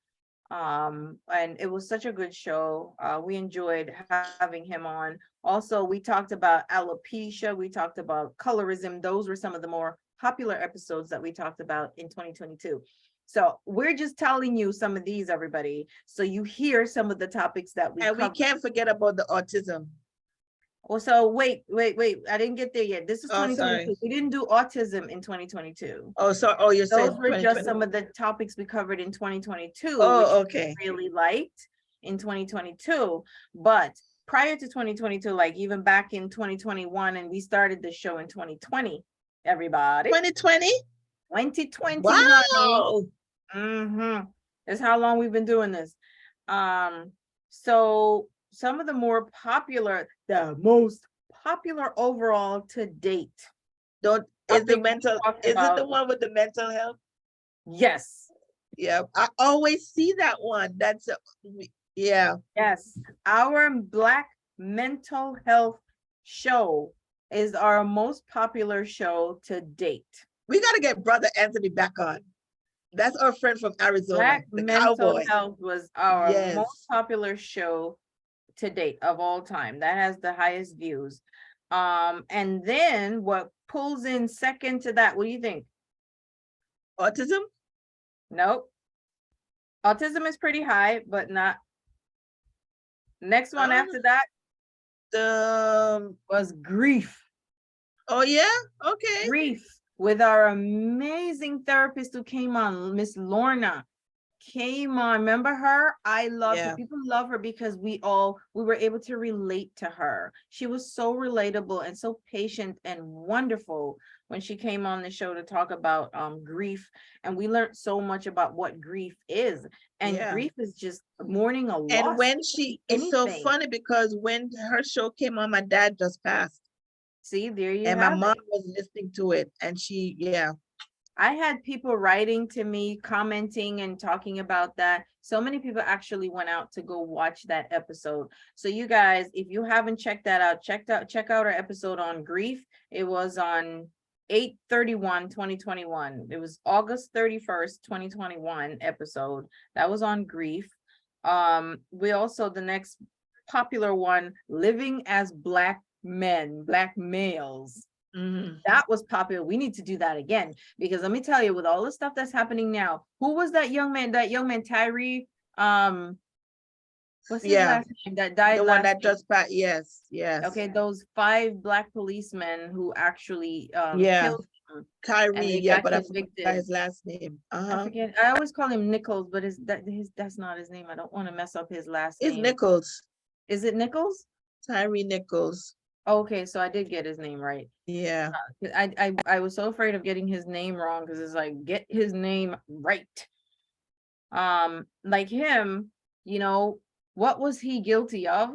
And it was such a good show. We enjoyed having him on. Also, we talked about alopecia. We talked about colorism. Those were some of the more popular episodes that we talked about in 2022. So we're just telling you some of these, everybody. So you hear some of the topics that we And we can't forget about the autism. Oh, so wait, I didn't get there yet. This is Oh, 2022. sorry. We didn't do autism in 2022. Oh, sorry. Oh, you're saying Those were just 2020. some of the topics we covered in 2022, Oh, which okay. we really liked in 2022. But prior to 2022, like even back in 2021, and we started the show in 2020, everybody. 2020? 2020. Wow. That's how long we've been doing this. So some of the more popular, the most popular overall to date. Is it the one with the mental health? Yes. Yeah, I always see that one. That's yeah. Yes, our Black mental health show is our most popular show to date. We got to get Brother Anthony back on. That's our friend from Arizona. Black the mental cowboy. health was our most popular show to date of all time. That has the highest views. And then what pulls in second to that? What do you think? Autism? Nope. Autism is pretty high, but not. Next one Um, after that the was grief. oh yeah, okay. Grief with our amazing therapist who came on, Miss Lorna. Came on, remember her? I loved her. Yeah, People love her because we were able to relate to her. She was so relatable and so patient and wonderful when she came on the show to talk about grief. And we learned so much about what grief is. And yeah. grief is just mourning a And loss. when It could she, be it's so anything. funny because when her show came on, my dad just passed, See, there you and my have mom it. was listening to it, and she, yeah, I had people writing to me, commenting and talking about that. So many people actually went out to go watch that episode. So you guys, if you haven't checked that out, check out our episode on grief. It was on 8/31/2021. It was August 31st, 2021 episode. That was on grief. We also, the next popular one, living as Black men, Black males. mhm. That was popular. We need to do that again because let me tell you, with all the stuff that's happening now, who was that young man? That young man, Tyree. What's his Yeah, last name? That died the one last that year. just passed. Yes, yes, Okay, those 5 Black policemen who actually yeah, killed him and Kyrie. they Yeah, got but I forgot convicted. his last name. I Uh-huh. forget. I always call him Nichols, but that's not his name. I don't want to mess up his last It's name. Nichols, Is it Nichols? Tyree Nichols. Okay, so I did get his name right. Yeah, I was so afraid of getting his name wrong because it's like get his name right. Like him, you know, what was he guilty of?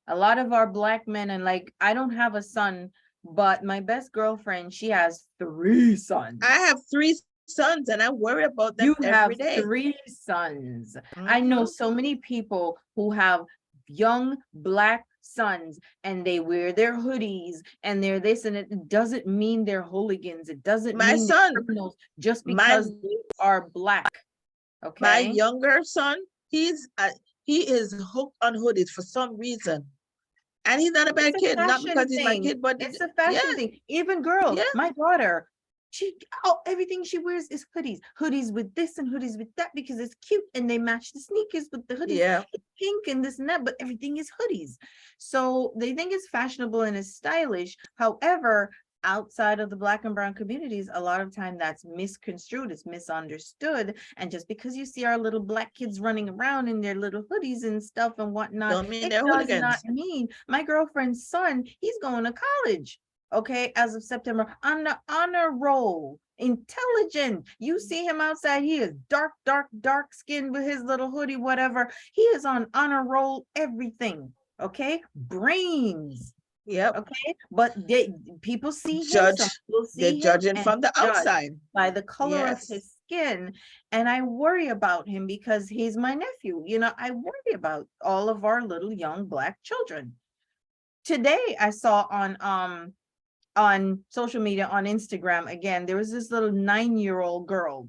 A lot of our Black men, and like I don't have a son, but my best girlfriend, she has 3 sons. I have 3 sons, and I worry about them You every have day. 3 sons. I know Mhm. so many people who have young Black sons and they wear their hoodies and they're this, and it doesn't mean they're hooligans. It doesn't My mean they're son, criminals just my because they are Black. my Okay. younger son, he is hooked on hoodies for some reason, and he's not a It's bad a kid. Not fashion because he's my thing. kid, but It's a yeah, fashion thing. Even girls, yeah, my daughter, she everything she wears is hoodies. Hoodies with this and hoodies with that because it's cute and they match the sneakers with the hoodies. yeah. It's pink and this and that, but everything is hoodies. So they think it's fashionable and it's stylish. However, outside of the Black and brown communities, a lot of time that's misconstrued, it's misunderstood. And just because you see our little Black kids running around in their little hoodies and stuff and whatnot, Don't mean it they're does not hooligans. mean my girlfriend's son, he's going to college. Okay, as of September, on the honor roll, intelligent. You see him outside, he is dark, dark, dark skinned with his little hoodie, whatever. He is on honor roll, everything. Okay, brains. Yep. Okay, but people see him, some Judge. people They're see him judging and from the judge outside. by the color of Yes. his skin. And I worry about him because he's my nephew. You know, I worry about all of our little young Black children. Today I saw on social media, on Instagram, again, there was this little 9-year-old girl.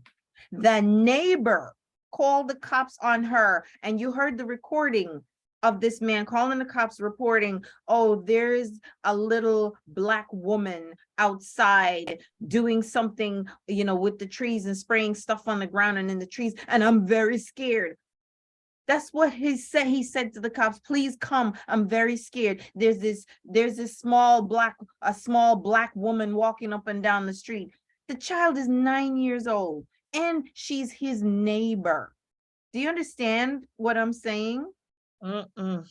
The neighbor called the cops on her, and you heard the recording of this man calling the cops, reporting, oh, there's a little Black woman outside doing something, you know, with the trees and spraying stuff on the ground and in the trees, and I'm very scared. That's what he said. He said to the cops, please come. I'm very scared. There's this a small Black woman walking up and down the street. The child is 9 years old and she's his neighbor. Do you understand what I'm saying? Mm-mm.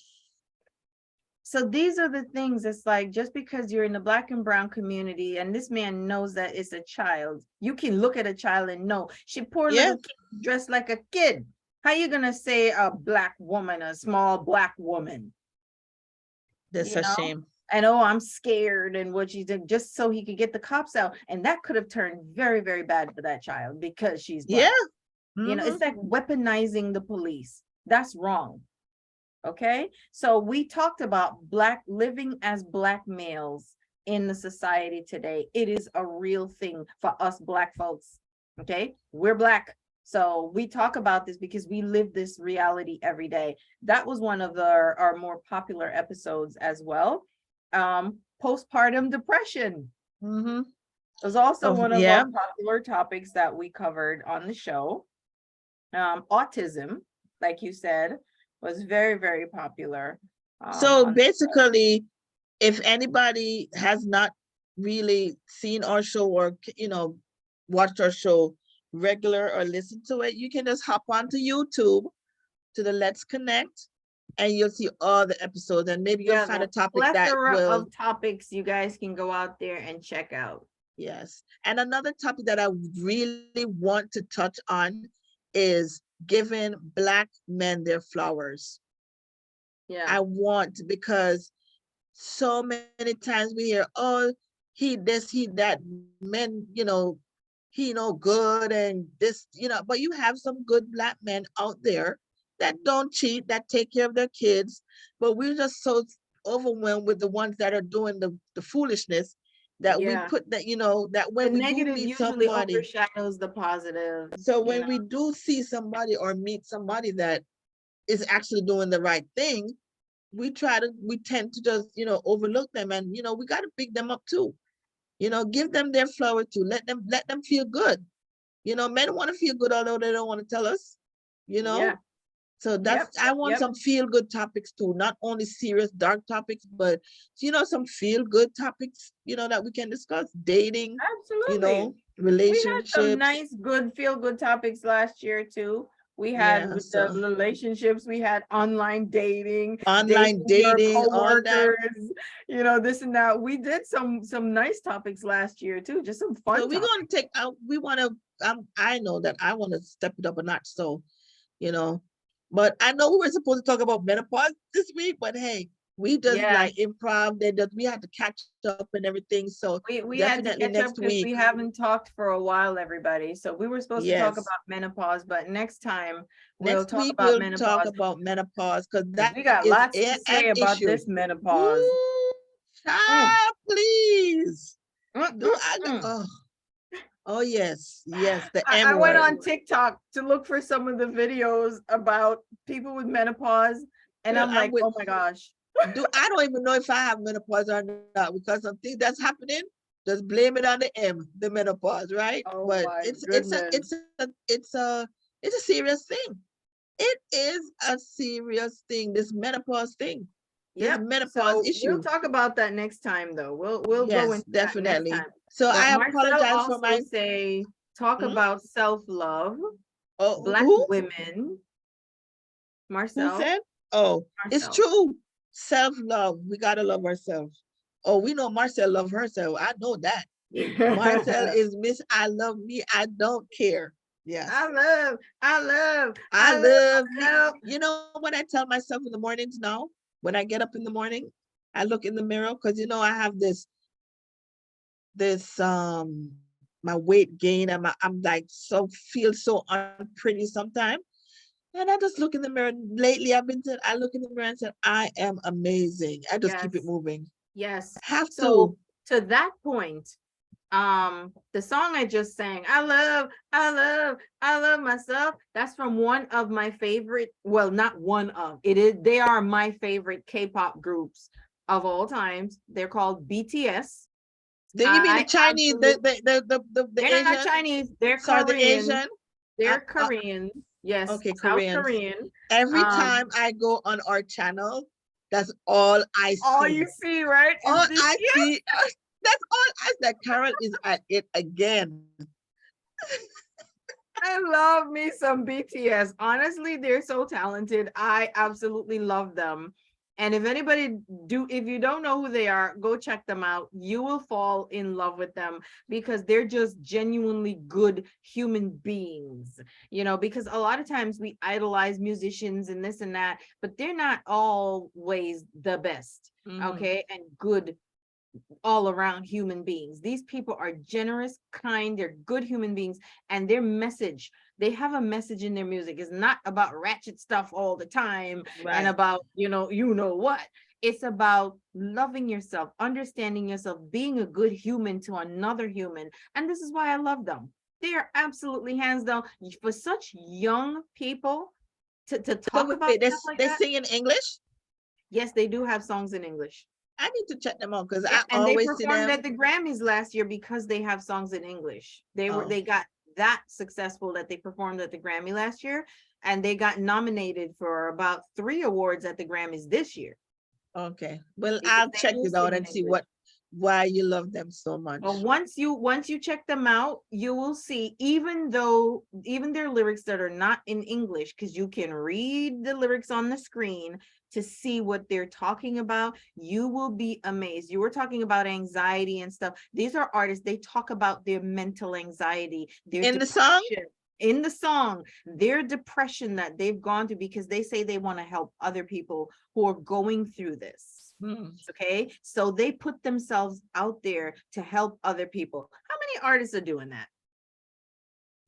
So these are the things. It's like, just because you're in the Black and brown community and this man knows that it's a child, you can look at a child and know she poor Yeah, little kid dressed like a kid. How you gonna say a Black woman, a small Black woman, that's you a know? shame. And oh, I'm scared, and what she did just so he could get the cops out. And that could have turned very, very bad for that child because she's Yeah. Black. You know, Mm-hmm. it's like weaponizing the police. That's wrong. Okay, so we talked about living as Black males in the society today. It is a real thing for us Black folks. Okay, we're Black, so we talk about this because we live this reality every day. That was one of our more popular episodes as well. Postpartum depression. Mm-hmm. was also Oh, one of yeah. our popular topics that we covered on the show. Autism, like you said, was very, very popular. So On basically, if anybody has not really seen our show or, watched our show regular or listened to it, you can just hop onto YouTube to the Let's Connect and you'll see all the episodes and maybe you'll yeah, find a the topic that plethora will, of topics you guys can go out there and check out. yes. And another topic that I really want to touch on is giving Black men their flowers. Yeah, I want because so many times we hear, oh, he this, he that, men, he no good and this, but you have some good Black men out there that don't cheat, that take care of their kids, but we're just so overwhelmed with the ones that are doing the foolishness that we yeah. put that, that The when we do negative meet usually somebody, overshadows the positive, so you when know. we do see somebody or meet somebody that is actually doing the right thing, we tend to just, overlook them, and we got to pick them up too. Give them their flower too. Let them feel good. Men want to feel good, although they don't want to tell us, you know. Yeah. So Yep. I Yep. want Yep. some feel good topics too, not only serious dark topics, but some feel good topics, that we can discuss. Dating, Absolutely. We had some relationships. nice, good, feel good topics last year too. We had Yeah, with the so relationships, we had online dating, online dating your dating, all that. coworkers, this and that. We did some nice topics last year too, just some So fun we're gonna topics. take out. We want to. I know that I want to step it up a notch. So, you know, but I know we were supposed to talk about menopause this week, but hey, we just Yeah, like improv. We had to catch up and everything. So we had definitely to catch next up because week. we haven't talked for a while, everybody. So we were supposed to talk Yes, about menopause, but next time we'll next talk week about we'll talk menopause about menopause because because that we got is lots to an say about issue. this menopause. Ooh, Mm, child, please. mm, Do mm, I? mm. Oh yes, yes. The I M went word. on TikTok to look for some of the videos about people with menopause, and Girl, I'm I'm like, with. oh my gosh. I don't even know if I have menopause or not because something that's happening, just blame it on the M, the menopause, right? Oh But my it's a goodness. it's a serious thing. It is a serious thing. This menopause thing, this Yep. menopause So we'll issue. talk about that next time though. We'll go Yes, into that next definitely. time. So But I Marcel apologize for also my. say talk Hmm? about self-love, Oh, Black who? women. Who Marcel, said? Oh, it's Marcel. true. Self love. We gotta love ourselves. Oh, we know Marcel love herself. I know that. Marcel I is Miss I love me. I don't care. Yes. love, I love, I I love love me. myself. You know what I tell myself in the mornings now? When I get up in the morning, I look in the mirror because I have this my weight gain and I'm like feel so unpretty sometimes. And I just look in the mirror. Lately I look in the mirror and said, I am amazing. I just keep it Yes. moving. Yes. Have So to. to that point, the song I just sang, I love myself. That's from one of my favorite, well, not one of, it is, they are my favorite K-pop groups of all times. They're called BTS. Then you mean the I Chinese, absolutely, the they're not Asian? Chinese, they're Sorry, the Korean. Asian. They're Uh, uh, Korean. Yes, okay, South Koreans. Korean. Every Um, time I go on our channel, that's all I all you see. see, right, is All I BTS. see, that's all I that Carol is at it again. I love me some BTS. Honestly, they're so talented. I absolutely love them. And if you don't know who they are, go check them out. You will fall in love with them because they're just genuinely good human beings. Because a lot of times we idolize musicians and this and that, but they're not always the best. Mhm. Okay. And good all around human beings. These people are generous, kind, they're good human beings, and their message, they have a message in their music. It's not about ratchet stuff all the time and Right. about, what. It's about loving yourself, understanding yourself, being a good human to another human. And this is why I love them. They are absolutely hands down for such young people to So talk wait, about stuff like they that. sing in English? Yes, they do have songs in English. I need to check them out because Yeah, I and they always see performed them. at the Grammys last year because they have songs in English. Oh, They got that successful that they performed at the Grammy last year, and they got nominated for about 3 awards at the Grammys this year okay. Well, because I'll they check do it out sing in and see English. why you love them so But much. once you check them out, you will see, even though even their lyrics that are not in English, because you can read the lyrics on the screen to see what they're talking about, you will be amazed. You were talking about anxiety and stuff. These are artists, they talk about their mental anxiety, their In the song? depression in the song, their depression that they've gone through, because they say they want to help other people who are going through this. Hmm. Okay, so they put themselves out there to help other people. How many artists are doing that?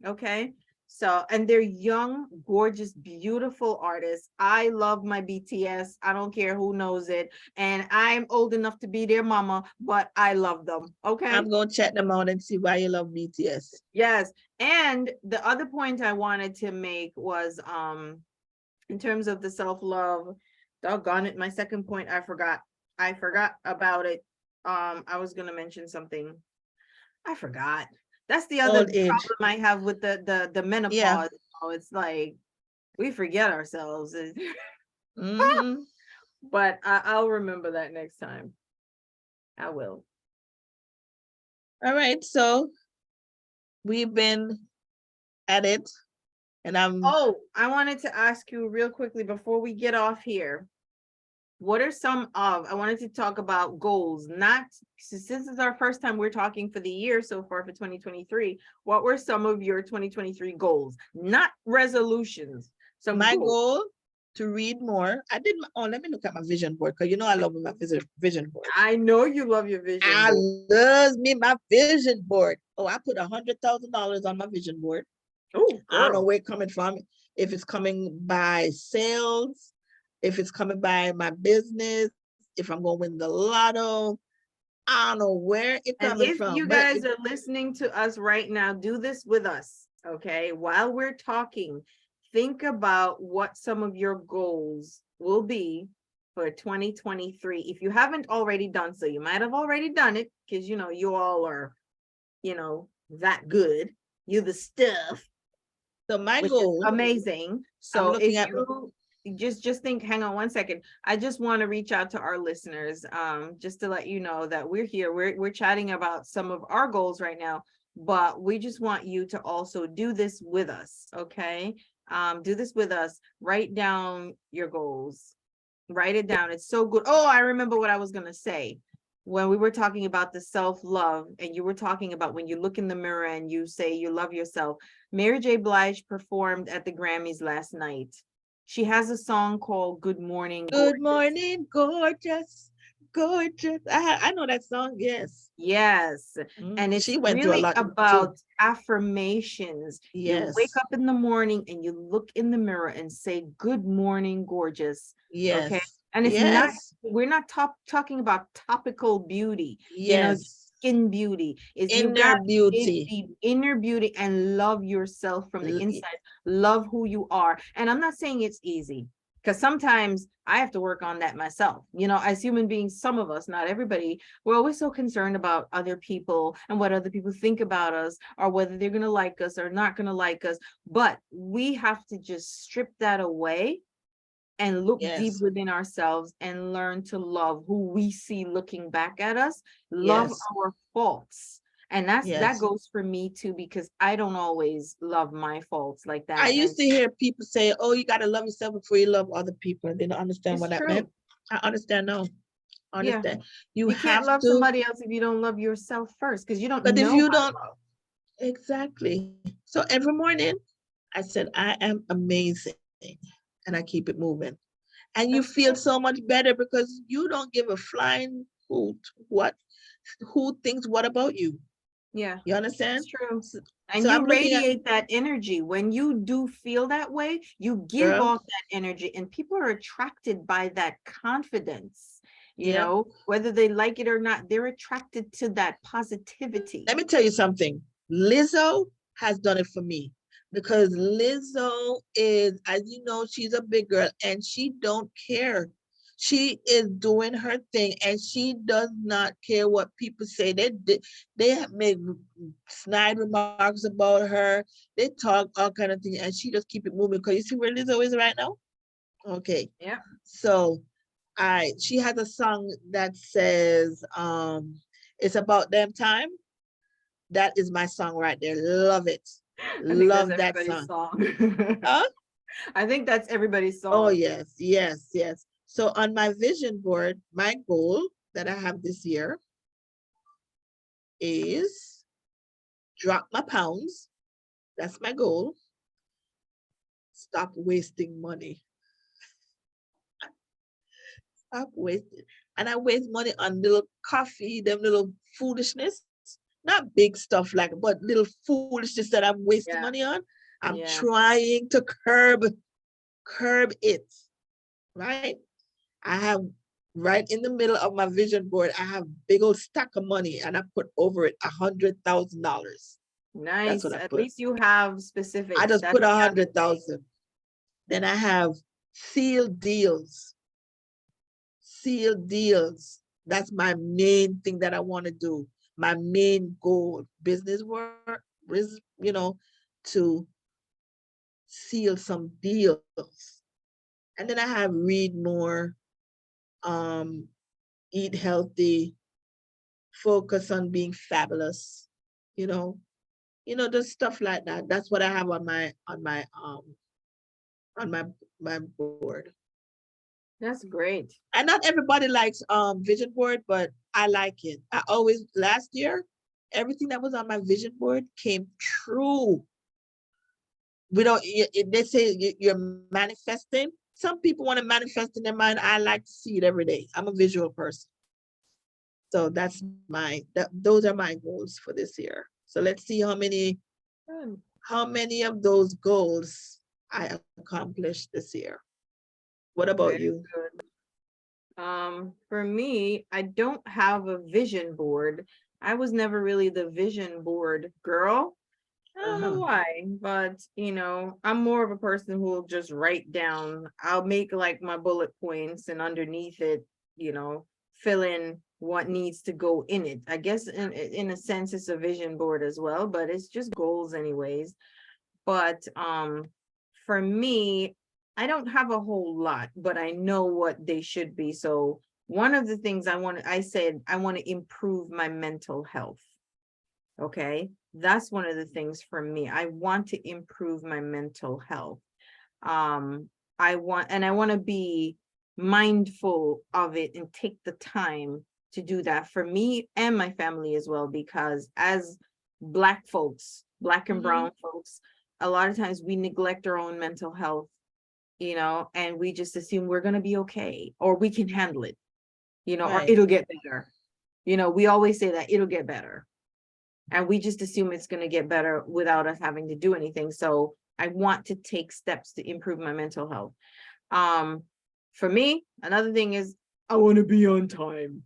Okay, so, and they're young, gorgeous, beautiful artists. I love my BTS. I don't care who knows it, and I'm old enough to be their mama, but I love them. Okay, I'm going to check them out and see why you love BTS. yes. And the other point I wanted to make was in terms of the self-love, doggone it, my second point, I forgot about it. I was gonna mention something. I forgot. That's the other Old age. problem I have with the Yeah. menopause. It's like we forget ourselves. Mm-hmm. But I'll remember that next time. I will. All right. So we've been at it, and I'm Oh, I wanted to ask you real quickly before we get off here. What are some of, I wanted to talk about goals, not, since this is our first time we're talking for the year so far for 2023, what were some of your 2023 goals? Not resolutions, some my goals. goal to read more. I did my, oh, let me look at my vision board because you know I love my vision boards. I know you love your vision I board. love me my vision board. Oh, I put $100,000 on my vision board. Oh, I don't know girl. where it's coming from. If it's coming by sales, if it's coming by my business, if I'm going to win the lotto, I don't know where it's And coming if from, you but guys it, are listening to us right now, do this with us, okay? While we're talking, think about what some of your goals will be for 2023. If you haven't already done so, you might have already done it because you know you all are, that good. You the stuff, so my which is goal, amazing. I'm So if looking at you just think, hang on one second. I just want to reach out to our listeners, just to let you know that we're here. We're chatting about some of our goals right now, but we just want you to also do this with us, okay? Do this with us. Write down your goals. Write it down. It's so good. Oh, I remember what I was gonna say when we were talking about the self-love, and you were talking about when you look in the mirror and you say you love yourself. Mary J. Blige performed at the Grammys last night. She has a song called Good Morning good Gorgeous. morning, gorgeous, gorgeous. I know that song, yes. Yes. And She it's went through a really lot too. about affirmations. You wake Yes, up in the morning and you look in the mirror and say, Good morning, gorgeous. Okay. yes, And it's not, yes, we're not talking about topical beauty, yes. skin beauty. Is you Inner got beauty. the inner beauty and love yourself from the L- inside, love who you are. And I'm not saying it's easy, because sometimes I have to work on that myself. As human beings, some of us, not everybody, we're always so concerned about other people and what other people think about us, or whether they're going to like us or not going to like us. But we have to just strip that away and look deep Yes, within ourselves and learn to love who we see looking back at us, love yes, our faults. And that yes. goes for me too, because I don't always love my faults like I that. And used to hear people say, "Oh, you got to love yourself before you love other people." They don't understand it's what that meant. true. I understand now. I Yeah. understand. You You can't have love to, somebody else if you don't love yourself first, because you don't but if know you how to don't, love. exactly. So every morning, I said, "I am amazing," and I keep it moving. And you That's feel true. so much better because you don't give a flying hoot what who thinks what about you. Yeah, You it's understand? true. So, And so I'm you looking at radiate that energy. When you do feel that way, you give girl. off that energy, and people are attracted by that confidence. Yep. Whether they like it or not, they're attracted to that positivity. Let me tell you something. Lizzo has done it for me because Lizzo is, as you know, she's a big girl and she don't care. She is doing her thing, and she does not care what people say. They have made snide remarks about her. They talk all kind of things, and she just keep it moving. Because you see where Lizzo is right now. Okay, Yeah. so she has a song that says, "It's about them time." That is my song right there. Love it. I think that's Love that everybody's song. song. Huh? I think that's everybody's Oh, song. yes, yes, yes. So on my vision board, my goal that I have this year is drop my pounds. That's my goal. Stop wasting money. Stop wasting. And I waste money on little coffee, them little foolishness. Not big stuff like, but little foolishness that I'm wasting Yeah. money on. I'm Yeah. trying to curb it. Right? I have right in the middle of my vision board, I have big old stack of money, and I put over it $100,000. That's what Nice. I At put. least you have I specifics. just That's put a the other hundred thing. thousand. Then I have sealed deals. Sealed deals. That's my main thing that I want to do. My main goal, business work, to seal some deals. And then I have read more, um, eat healthy, focus on being fabulous, you know, just stuff like that. That's what I have on my board. That's great. And not everybody likes vision board, but I like it. I always last year, everything that was on my vision board came true. We don't they say you're manifesting. Some people want to manifest in their mind. I like to see it every day. I'm a visual person. So those are my goals for this year. So let's see Good. how many of those goals I accomplished this year. What about Very you? good. For me, I don't have a vision board. I was never really the vision board girl. I don't know Uh-huh. why, but I'm more of a person who will just write down. I'll make like my bullet points and underneath it, fill in what needs to go in it. I guess in a sense it's a vision board as well, but it's just goals anyways. But for me, I don't have a whole lot, but I know what they should be. So one of the things I said I want to improve my mental health. Okay. That's one of the things for me. I want to improve my mental health. Um, I want to be mindful of it and take the time to do that for me and my family as well, because as Black folks, Black and Mm-hmm. brown folks, a lot of times we neglect our own mental health, and we just assume we're going to be okay or we can handle it, or Right. it'll get better. We always say that it'll get better, and we just assume it's going to get better without us having to do anything. So I want to take steps to improve my mental health. um for me, another thing is I want to be on time.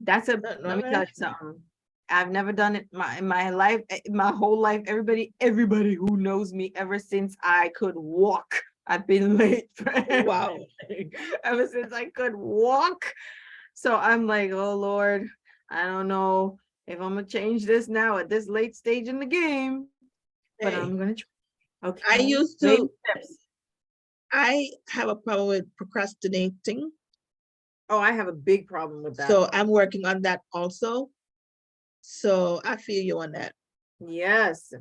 Nothing Let wrong me tell with you something. I've never done it in my life, my whole life. Everybody who knows me ever since I could walk, I've been late for that. Wow. everything. Ever since I could walk. So I'm like, oh Lord, I don't know if I'm gonna change this now at this late stage in the game, but I'm Hey, gonna try. I Okay. used Baby to, steps. I have a problem with procrastinating. Oh, I have a big problem with that. So I'm working on that also. So I feel you on that. Yes.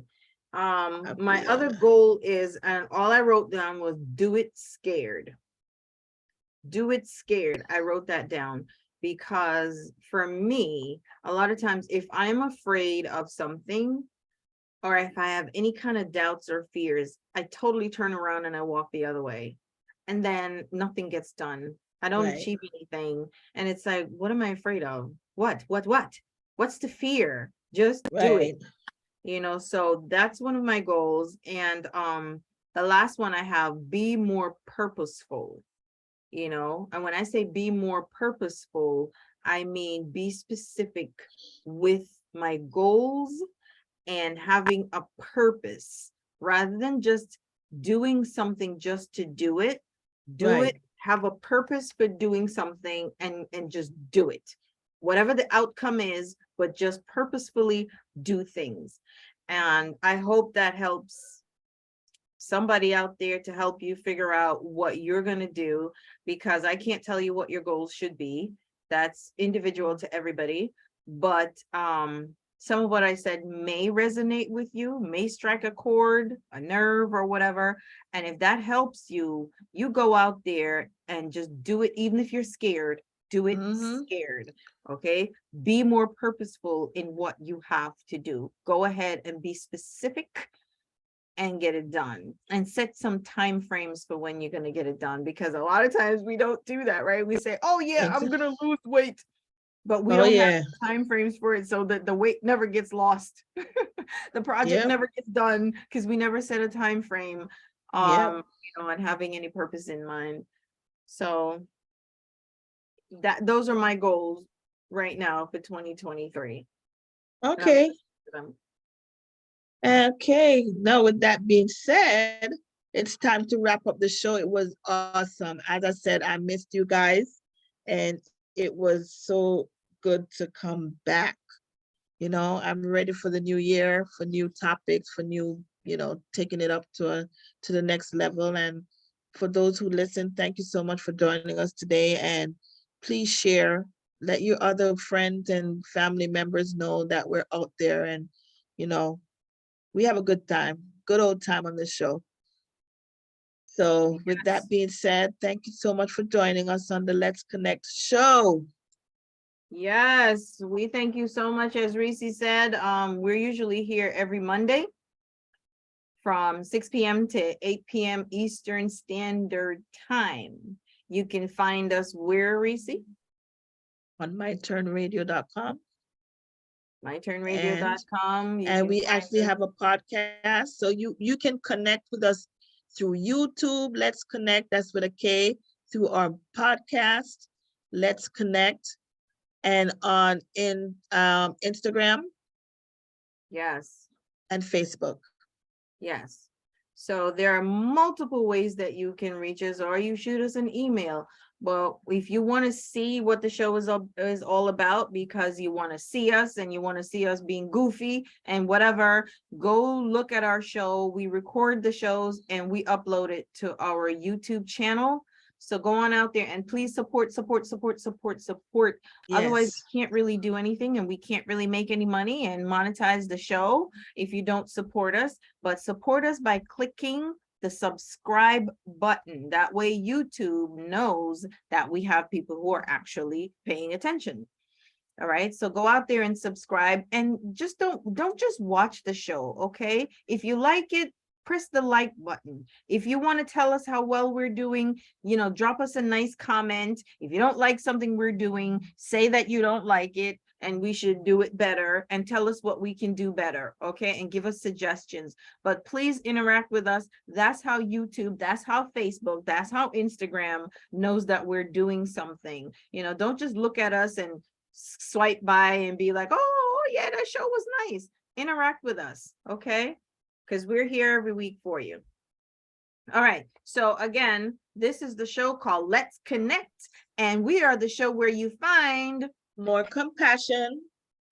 I feel My you on other that. goal is, and all I wrote down was do it scared. Do it scared. I wrote that down because for me, a lot of times if I'm afraid of something, or if I have any kind of doubts or fears, I totally turn around and I walk the other way. And then nothing gets done. I don't Right. achieve anything. And it's like, what am I afraid of? What? What's the fear? Just do Right. it. So that's one of my goals. And the last one I have, be more purposeful. And when I say be more purposeful, I mean be specific with my goals and having a purpose rather than just doing something just to do it. Do it Right. have a purpose for doing something and just do it. Whatever the outcome is, but just purposefully do things. And I hope that helps somebody out there to help you figure out what you're going to do, because I can't tell you what your goals should be. That's individual to everybody. But some of what I said may resonate with you, may strike a chord, a nerve, or whatever. And if that helps you, you go out there and just do it, even if you're scared. Do it scared. Okay. Be more purposeful in what you have to do. Go ahead and be specific and get it done, and set some time frames for when you're going to get it done, because a lot of times we don't do that, right? We say, oh yeah, I'm going to lose weight, but we Oh don't have yeah. time frames for it, so that the weight never gets lost. The project Yep. never gets done because we never set a time frame, Yep. and having any purpose in mind. So those are my goals right now for 2023. Okay. Okay. Now, with that being said, it's time to wrap up the show. It was awesome. As I said, I missed you guys, and it was so good to come back. I'm ready for the new year, for new topics, for new, taking it up to the next level. And for those who listen, thank you so much for joining us today. And please share, let your other friends and family members know that we're out there, and you know, we have a good old time on this show. So with that Yes. being said, thank you so much for joining us on the Let's Connect show. Yes, we thank you so much. As Reese said, we're usually here every Monday from 6 p.m. to 8 p.m. Eastern Standard Time. You can find us where, Reese? On myturnradio.com. myturnradio.com. You And can we find actually us. have a podcast, so you can connect with us through YouTube. Let's Connect, that's with a K, through our podcast, Let's Connect, and on in Instagram Yes. and Facebook. Yes. So there are multiple ways that you can reach us, or you shoot us an email. Well, if you want to see what the show is all about, because you want to see us and you want to see us being goofy and whatever, go look at our show. We record the shows and we upload it to our YouTube channel. So go on out there and please support. Otherwise, Yes. we can't really do anything, and we can't really make any money and monetize the show if you don't support us. But support us by clicking the subscribe button. That way YouTube knows that we have people who are actually paying attention. All right, so go out there and subscribe, and just don't just watch the show. Okay, if you like it, press the like button. If you want to tell us how well we're doing, drop us a nice comment. If you don't like something we're doing, say that you don't like it and we should do it better, and tell us what we can do better. Okay, and give us suggestions. But please interact with us. That's how YouTube, that's how Facebook, that's how Instagram knows that we're doing something. Don't just look at us and swipe by and be like, oh yeah, that show was nice. Interact with us, okay? Because we're here every week for you. All right, so again, this is the show called Let's Connect, and we are the show where you find More compassion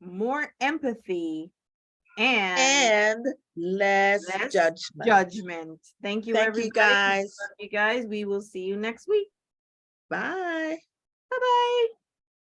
more empathy and and less less judgment. judgment. Thank you, Thank you, everybody. guys. Love you guys. We will see you next week. Bye. Bye-bye.